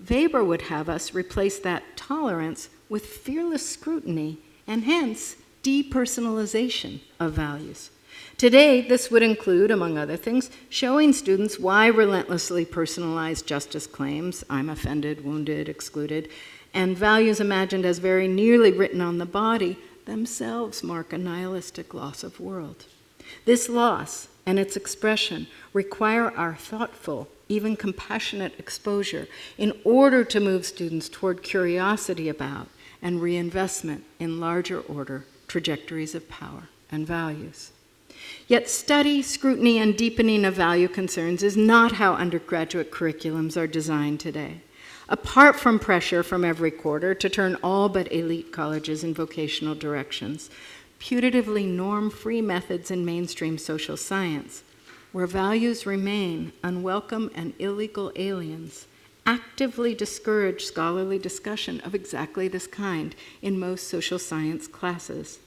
Weber would have us replace that tolerance with fearless scrutiny and hence depersonalization of values. Today, this would include, among other things, showing students why relentlessly personalized justice claims, I'm offended, wounded, excluded, and values imagined as very nearly written on the body themselves mark a nihilistic loss of world. This loss and its expression require our thoughtful, even compassionate exposure in order to move students toward curiosity about and reinvestment in larger order trajectories of power and values. Yet study, scrutiny, and deepening of value concerns is not how undergraduate curriculums are designed today. Apart from pressure from every quarter to turn all but elite colleges in vocational directions, putatively norm-free methods in mainstream social science, where values remain unwelcome and illegal aliens, actively discourage scholarly discussion of exactly this kind in most social science classes.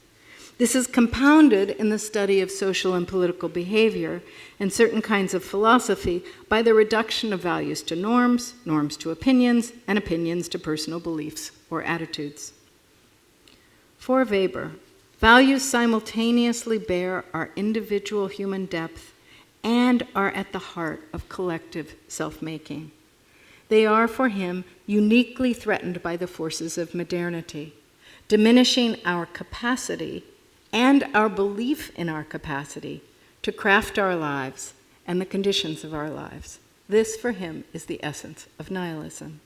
This is compounded in the study of social and political behavior and certain kinds of philosophy by the reduction of values to norms, norms to opinions, and opinions to personal beliefs or attitudes. For Weber, values simultaneously bear our individual human depth and are at the heart of collective self-making. They are, for him, uniquely threatened by the forces of modernity, diminishing our capacity and our belief in our capacity to craft our lives and the conditions of our lives. This, for him, is the essence of nihilism.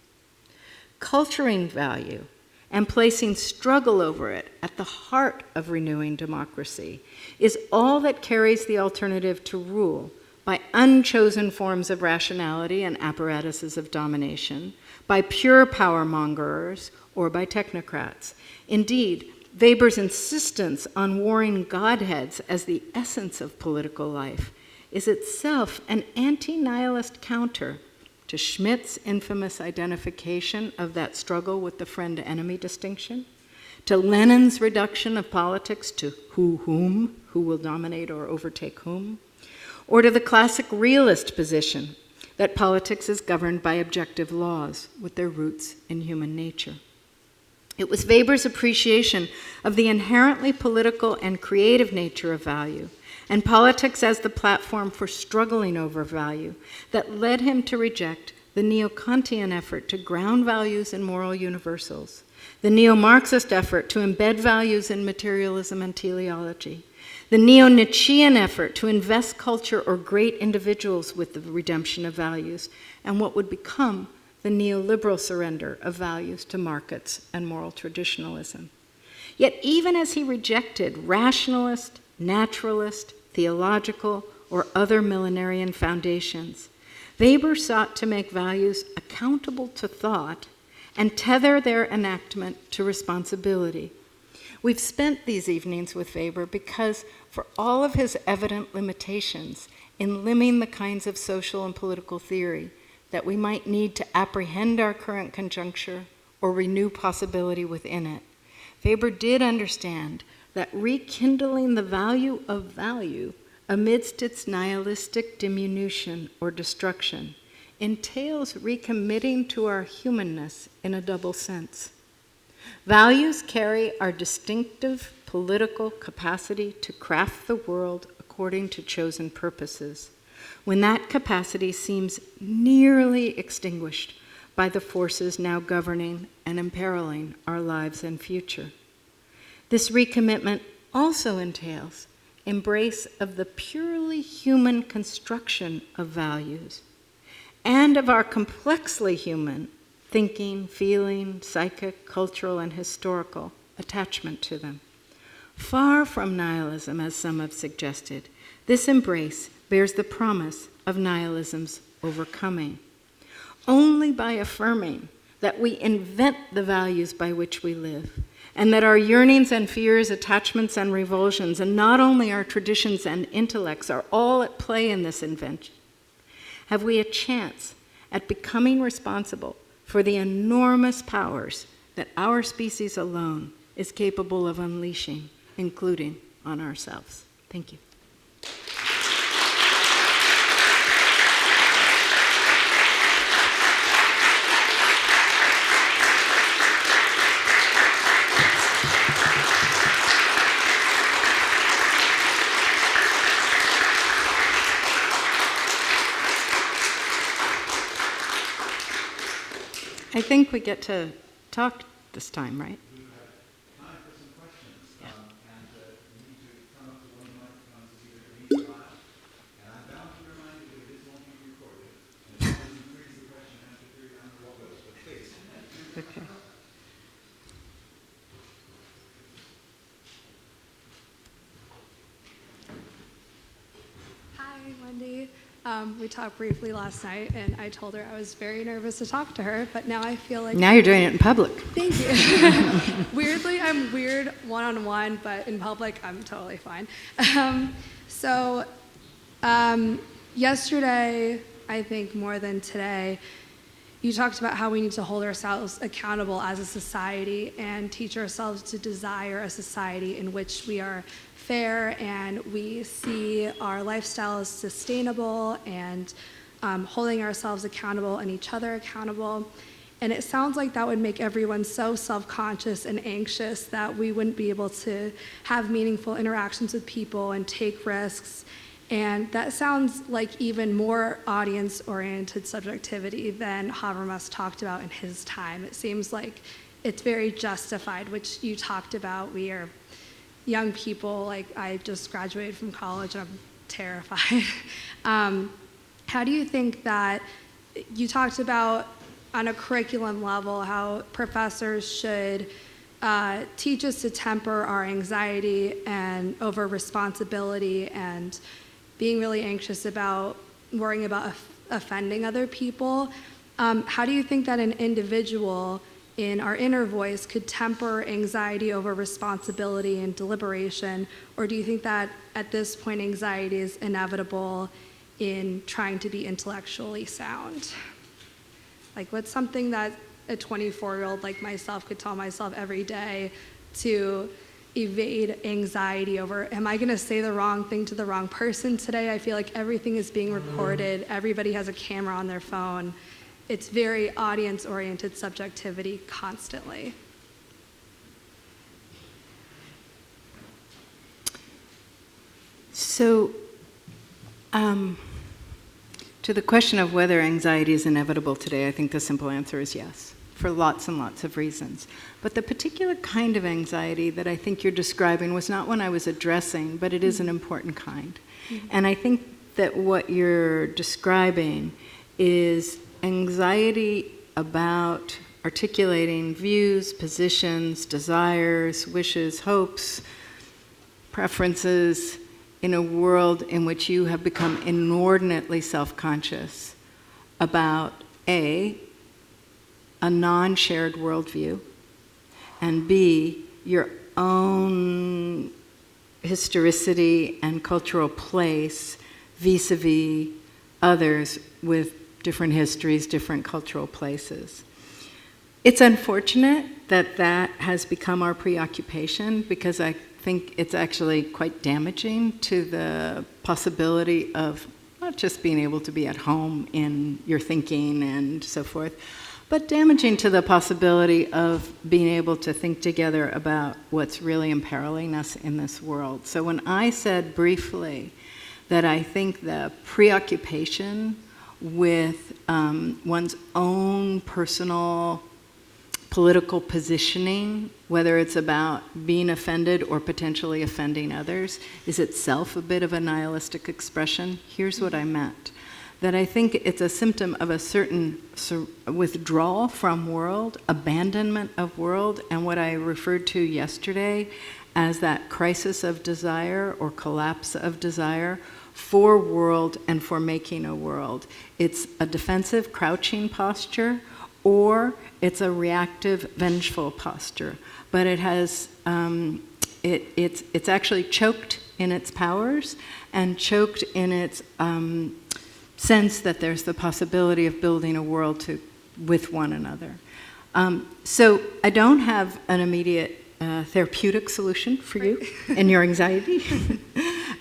Culturing value and placing struggle over it at the heart of renewing democracy is all that carries the alternative to rule by unchosen forms of rationality and apparatuses of domination, by pure power mongerers, or by technocrats. Indeed, Weber's insistence on warring godheads as the essence of political life is itself an anti-nihilist counter to Schmitt's infamous identification of that struggle with the friend-enemy distinction, to Lenin's reduction of politics to whom, who will dominate or overtake whom, or to the classic realist position that politics is governed by objective laws with their roots in human nature. It was Weber's appreciation of the inherently political and creative nature of value, and politics as the platform for struggling over value, that led him to reject the neo-Kantian effort to ground values in moral universals, the neo-Marxist effort to embed values in materialism and teleology, the neo-Nietzschean effort to invest culture or great individuals with the redemption of values, and what would become the neoliberal surrender of values to markets and moral traditionalism. Yet even as he rejected rationalist, naturalist, theological, or other millenarian foundations, Weber sought to make values accountable to thought and tether their enactment to responsibility. We've spent these evenings with Weber because, for all of his evident limitations in limning the kinds of social and political theory that we might need to apprehend our current conjuncture or renew possibility within it, Weber did understand that rekindling the value of value amidst its nihilistic diminution or destruction entails recommitting to our humanness in a double sense. Values carry our distinctive political capacity to craft the world according to chosen purposes, when that capacity seems nearly extinguished by the forces now governing and imperiling our lives and future. This recommitment also entails embrace of the purely human construction of values and of our complexly human thinking, feeling, psychic, cultural, and historical attachment to them. Far from nihilism, as some have suggested, this embrace bears the promise of nihilism's overcoming. Only by affirming that we invent the values by which we live, and that our yearnings and fears, attachments and revulsions, and not only our traditions and intellects are all at play in this invention, have we a chance at becoming responsible for the enormous powers that our species alone is capable of unleashing, including on ourselves. Thank you. I think we get to talk this time, right? We have time for some questions, and you need to come up to one of the microphones. It's either Denise or I. We talked briefly last night, and I told her I was very nervous to talk to her, but now I feel like... Now you're doing it in public. Thank you. Weirdly, I'm weird one-on-one, but in public, I'm totally fine. Yesterday, I think more than today, you talked about how we need to hold ourselves accountable as a society and teach ourselves to desire a society in which we are fair and we see our lifestyle as sustainable and holding ourselves accountable and each other accountable. And it sounds like that would make everyone so self-conscious and anxious that we wouldn't be able to have meaningful interactions with people and take risks. And that sounds like even more audience-oriented subjectivity than Habermas talked about in his time. It seems like it's very justified, which you talked about. We are young people, like I just graduated from college and I'm terrified. How do you think that, you talked about on a curriculum level how professors should teach us to temper our anxiety and over responsibility and being really anxious about worrying about offending other people. How do you think that an individual in our inner voice could temper anxiety over responsibility and deliberation, or do you think that at this point anxiety is inevitable in trying to be intellectually sound? Like, what's something that a 24-year-old like myself could tell myself every day to evade anxiety over, am I gonna say the wrong thing to the wrong person today? I feel like everything is being recorded, everybody has a camera on their phone. It's very audience-oriented subjectivity constantly. So, to the question of whether anxiety is inevitable today, I think the simple answer is yes, for lots and lots of reasons. But the particular kind of anxiety that I think you're describing was not one I was addressing, but it is an important kind. Mm-hmm. And I think that what you're describing is anxiety about articulating views, positions, desires, wishes, hopes, preferences in a world in which you have become inordinately self-conscious about A, a non-shared worldview, and B, your own historicity and cultural place vis-a-vis others with different histories, different cultural places. It's unfortunate that that has become our preoccupation, because I think it's actually quite damaging to the possibility of not just being able to be at home in your thinking and so forth, but damaging to the possibility of being able to think together about what's really imperiling us in this world. So when I said briefly that I think the preoccupation with one's own personal political positioning, whether it's about being offended or potentially offending others, is itself a bit of a nihilistic expression. Here's what I meant. That I think it's a symptom of a certain withdrawal from world, abandonment of world, and what I referred to yesterday as that crisis of desire or collapse of desire for world and for making a world. It's a defensive, crouching posture, or it's a reactive, vengeful posture. But it has, it's actually choked in its powers and choked in its sense that there's the possibility of building a world with one another. So I don't have an immediate therapeutic solution for you and your anxiety,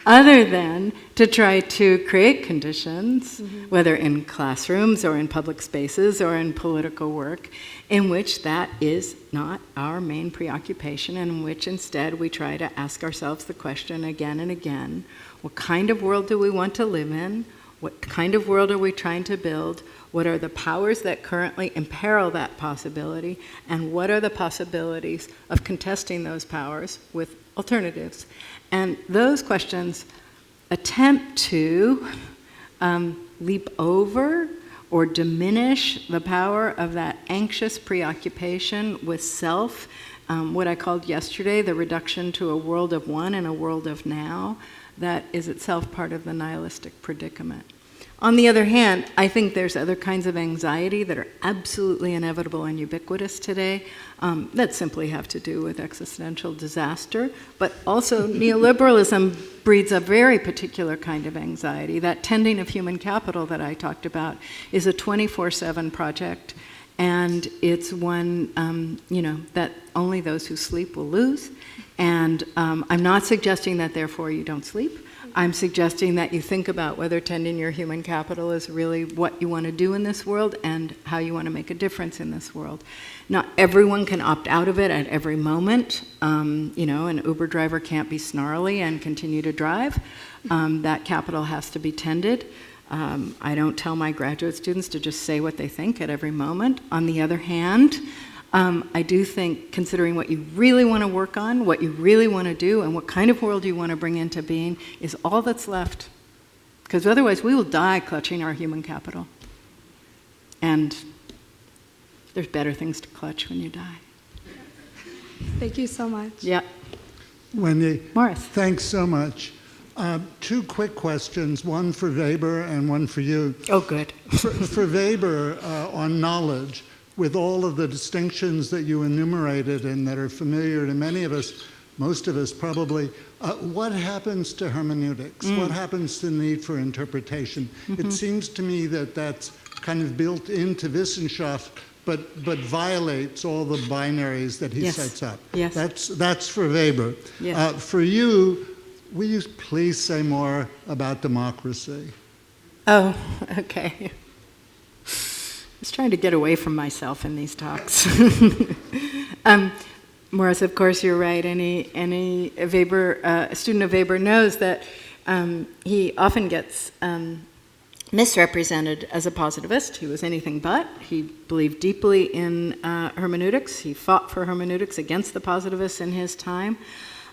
other than to try to create conditions, whether in classrooms or in public spaces or in political work, in which that is not our main preoccupation, and in which instead we try to ask ourselves the question again and again, what kind of world do we want to live in? What kind of world are we trying to build? What are the powers that currently imperil that possibility? And what are the possibilities of contesting those powers with alternatives? And those questions attempt to leap over or diminish the power of that anxious preoccupation with self, what I called yesterday the reduction to a world of one and a world of now, that is itself part of the nihilistic predicament. On the other hand, I think there's other kinds of anxiety that are absolutely inevitable and ubiquitous today that simply have to do with existential disaster. But also neoliberalism breeds a very particular kind of anxiety. That tending of human capital that I talked about is a 24/7 project, and it's one that only those who sleep will lose. And I'm not suggesting that therefore you don't sleep. I'm suggesting that you think about whether tending your human capital is really what you want to do in this world and how you want to make a difference in this world. Not everyone can opt out of it at every moment. An Uber driver can't be snarly and continue to drive. That capital has to be tended. I don't tell my graduate students to just say what they think at every moment. On the other hand, I do think considering what you really want to work on, what you really want to do, and what kind of world you want to bring into being is all that's left. Because otherwise we will die clutching our human capital. And there's better things to clutch when you die. Thank you so much. Yeah. Wendy, Morris. thanks so much. 2 quick questions, one for Weber and one for you. Oh, good. For Weber, on knowledge, with all of the distinctions that you enumerated and that are familiar to many of us, most of us probably, what happens to hermeneutics? What happens to the need for interpretation? It seems to me that that's kind of built into Wissenschaft, but violates all the binaries that he sets up. Yes. That's for Weber. Yes. For you, will you please say more about democracy? Oh, okay. I was trying to get away from myself in these talks. Morris, of course, you're right. Any Weber, a student of Weber knows that he often gets misrepresented as a positivist. He was anything but. He believed deeply in hermeneutics. He fought for hermeneutics against the positivists in his time,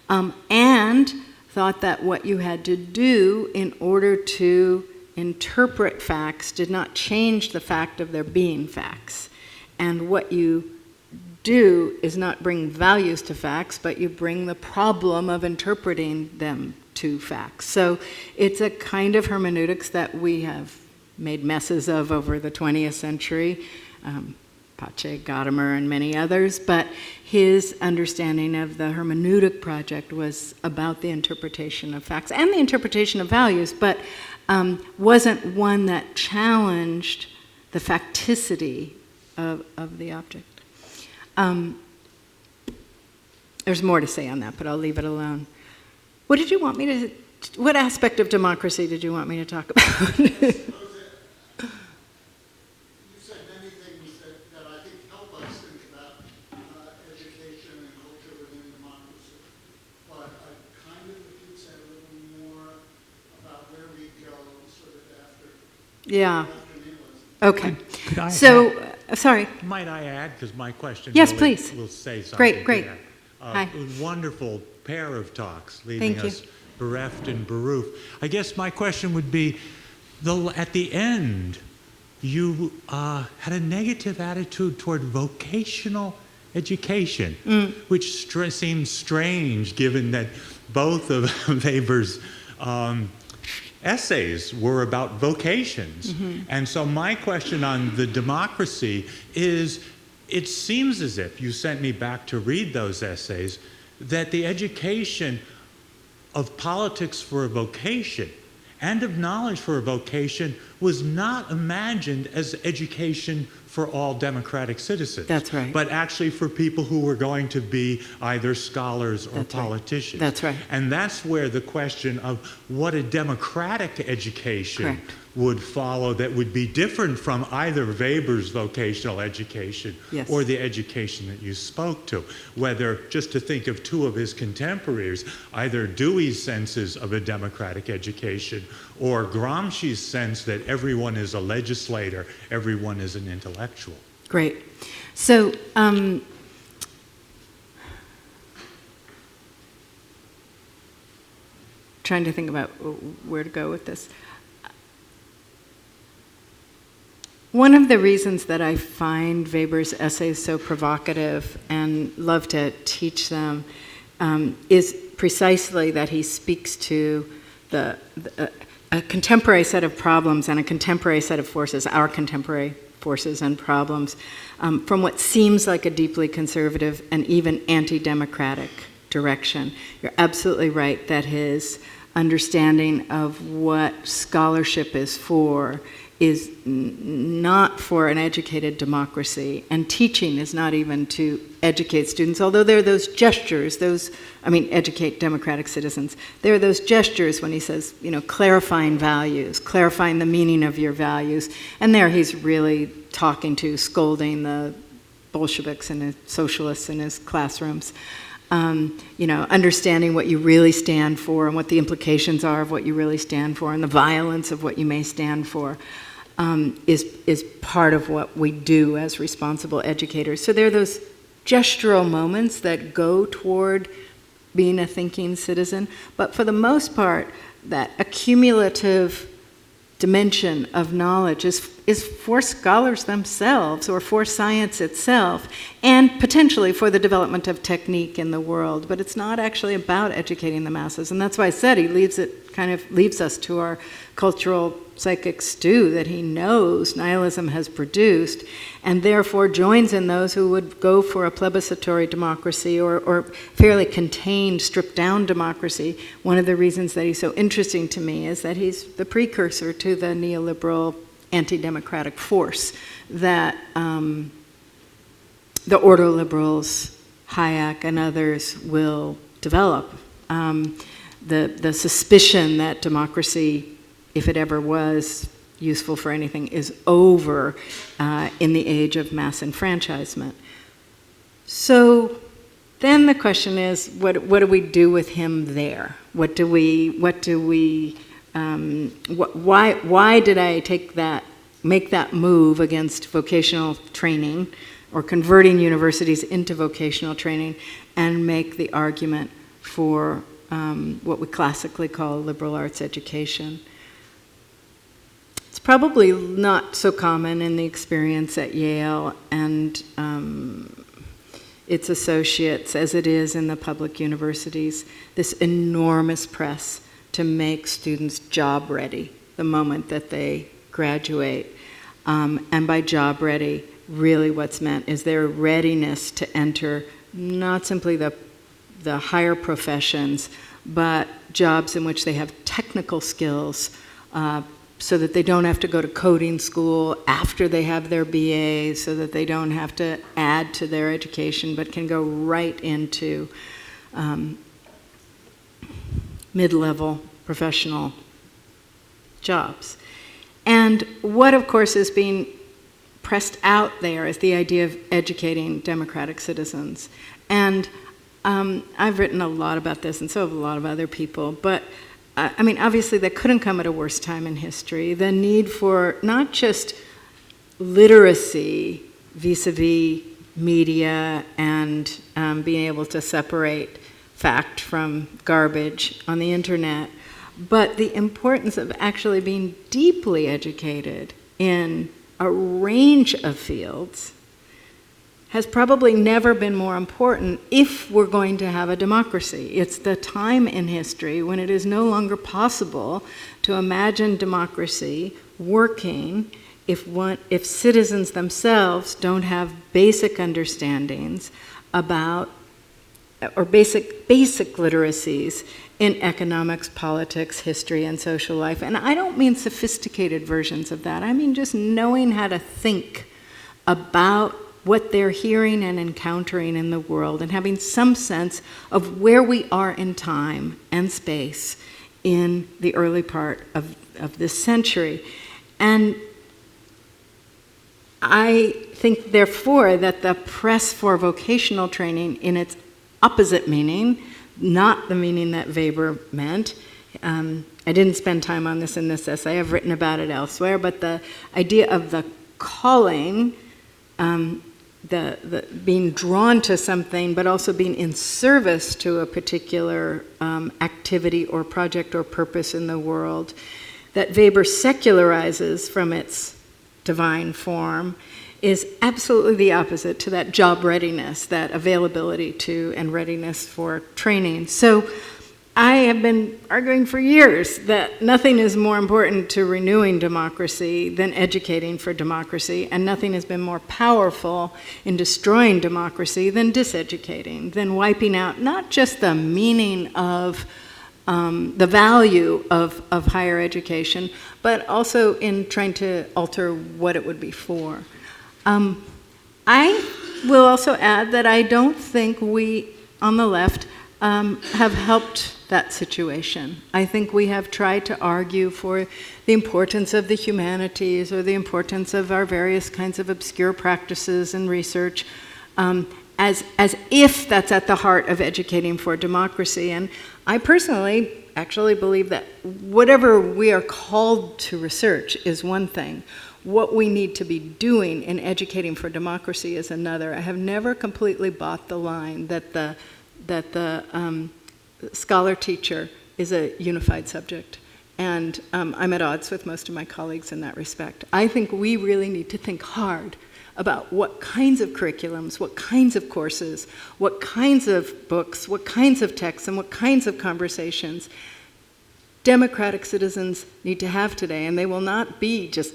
and thought that what you had to do in order to interpret facts did not change the fact of their being facts. And what you do is not bring values to facts, but you bring the problem of interpreting them to facts. So it's a kind of hermeneutics that we have made messes of over the 20th century, Pache, Gadamer, and many others, but his understanding of the hermeneutic project was about the interpretation of facts and the interpretation of values, but wasn't one that challenged the facticity of the object. There's more to say on that, but I'll leave it alone. What aspect of democracy did you want me to talk about? You said many things that I think help us think about education and culture within democracy. But I kind of, if you'd say a little more about where we go sort of after Yeah. Okay. Could I Sorry. Might I add, because my question Yes, please. will say something. Great. to that. Hi. A wonderful pair of talks, leaving Thank you. us bereft and bereft. I guess my question would be, at the end, you had a negative attitude toward vocational education, which seems strange given that both of Weber's essays were about vocations. And so my question on the democracy is, it seems as if you sent me back to read those essays, that the education of politics for a vocation and of knowledge for a vocation was not imagined as education for all democratic citizens. That's right. But actually for people who were going to be either scholars or That's right. politicians. That's right. And that's where the question of what a democratic education Correct. would follow that would be different from either Weber's vocational education Yes. or the education that you spoke to. Whether, just to think of two of his contemporaries, either Dewey's senses of a democratic education or Gramsci's sense that everyone is a legislator, everyone is an intellectual. Great. So, trying to think about where to go with this. One of the reasons that I find Weber's essays so provocative and love to teach them is precisely that he speaks to the a contemporary set of problems and a contemporary set of forces, our contemporary forces and problems, from what seems like a deeply conservative and even anti-democratic direction. You're absolutely right that his understanding of what scholarship is not for an educated democracy, and teaching is not even to educate students, although there are those gestures, educate democratic citizens. There are those gestures when he says, clarifying values, clarifying the meaning of your values, and there he's really scolding the Bolsheviks and the socialists in his classrooms. Understanding what you really stand for and what the implications are of what you really stand for and the violence of what you may stand for is part of what we do as responsible educators. So there are those gestural moments that go toward being a thinking citizen, but for the most part, that accumulative dimension of knowledge is for scholars themselves or for science itself, and potentially for the development of technique in the world, but it's not actually about educating the masses. And that's why I said he leaves us to our cultural psychic stew that he knows nihilism has produced, and therefore joins in those who would go for a plebiscitary democracy or fairly contained, stripped-down democracy. One of the reasons that he's so interesting to me is that he's the precursor to the neoliberal anti-democratic force that the ordo liberals, Hayek, and others will develop. The suspicion that democracy, if it ever was useful for anything, is over in the age of mass enfranchisement. So then the question is, what do we do with him there? Why did I make that move against vocational training or converting universities into vocational training and make the argument for what we classically call liberal arts education? It's probably not so common in the experience at Yale and its associates as it is in the public universities, this enormous press to make students job ready the moment that they graduate. And by job ready, really what's meant is their readiness to enter not simply the higher professions, but jobs in which they have technical skills so that they don't have to go to coding school after they have their BA, so that they don't have to add to their education, but can go right into mid-level professional jobs. And what, of course, is being pressed out there is the idea of educating democratic citizens. And I've written a lot about this, and so have a lot of other people, but obviously that couldn't come at a worse time in history. The need for not just literacy vis-a-vis media and being able to separate fact from garbage on the internet, but the importance of actually being deeply educated in a range of fields has probably never been more important if we're going to have a democracy. It's the time in history when it is no longer possible to imagine democracy working if citizens themselves don't have basic understandings about, or basic literacies in economics, politics, history, and social life. And I don't mean sophisticated versions of that. I mean just knowing how to think about what they're hearing and encountering in the world, and having some sense of where we are in time and space in the early part of this century. And I think, therefore, that the press for vocational training in its opposite meaning, not the meaning that Weber meant, I didn't spend time on this in this essay, I've written about it elsewhere, but the idea of the calling, the being drawn to something, but also being in service to a particular activity or project or purpose in the world, that Weber secularizes from its divine form, is absolutely the opposite to that job readiness, that availability to and readiness for training. So I have been arguing for years that nothing is more important to renewing democracy than educating for democracy, and nothing has been more powerful in destroying democracy than diseducating, than wiping out not just the meaning of the value of higher education, but also in trying to alter what it would be for. I will also add that I don't think we, on the left, have helped that situation. I think we have tried to argue for the importance of the humanities or the importance of our various kinds of obscure practices and research as if that's at the heart of educating for democracy. And I personally actually believe that whatever we are called to research is one thing. What we need to be doing in educating for democracy is another. I have never completely bought the line that the scholar-teacher is a unified subject. And I'm at odds with most of my colleagues in that respect. I think we really need to think hard about what kinds of curriculums, what kinds of courses, what kinds of books, what kinds of texts, and what kinds of conversations democratic citizens need to have today. And they will not be just,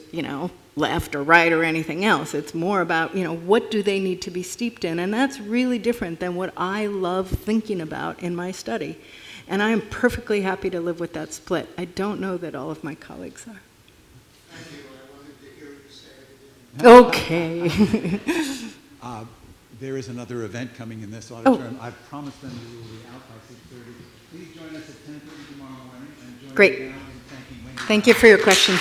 left or right or anything else. It's more about, what do they need to be steeped in? And that's really different than what I love thinking about in my study. And I am perfectly happy to live with that split. I don't know that all of my colleagues are. Thank you. I wanted to hear you say it again. Okay. There is another event coming in this auditorium. I've promised them we will be out by 6:30. Please join us at 10:30 tomorrow morning. And join Great. me now in thanking Wendy. Thank you for your questions.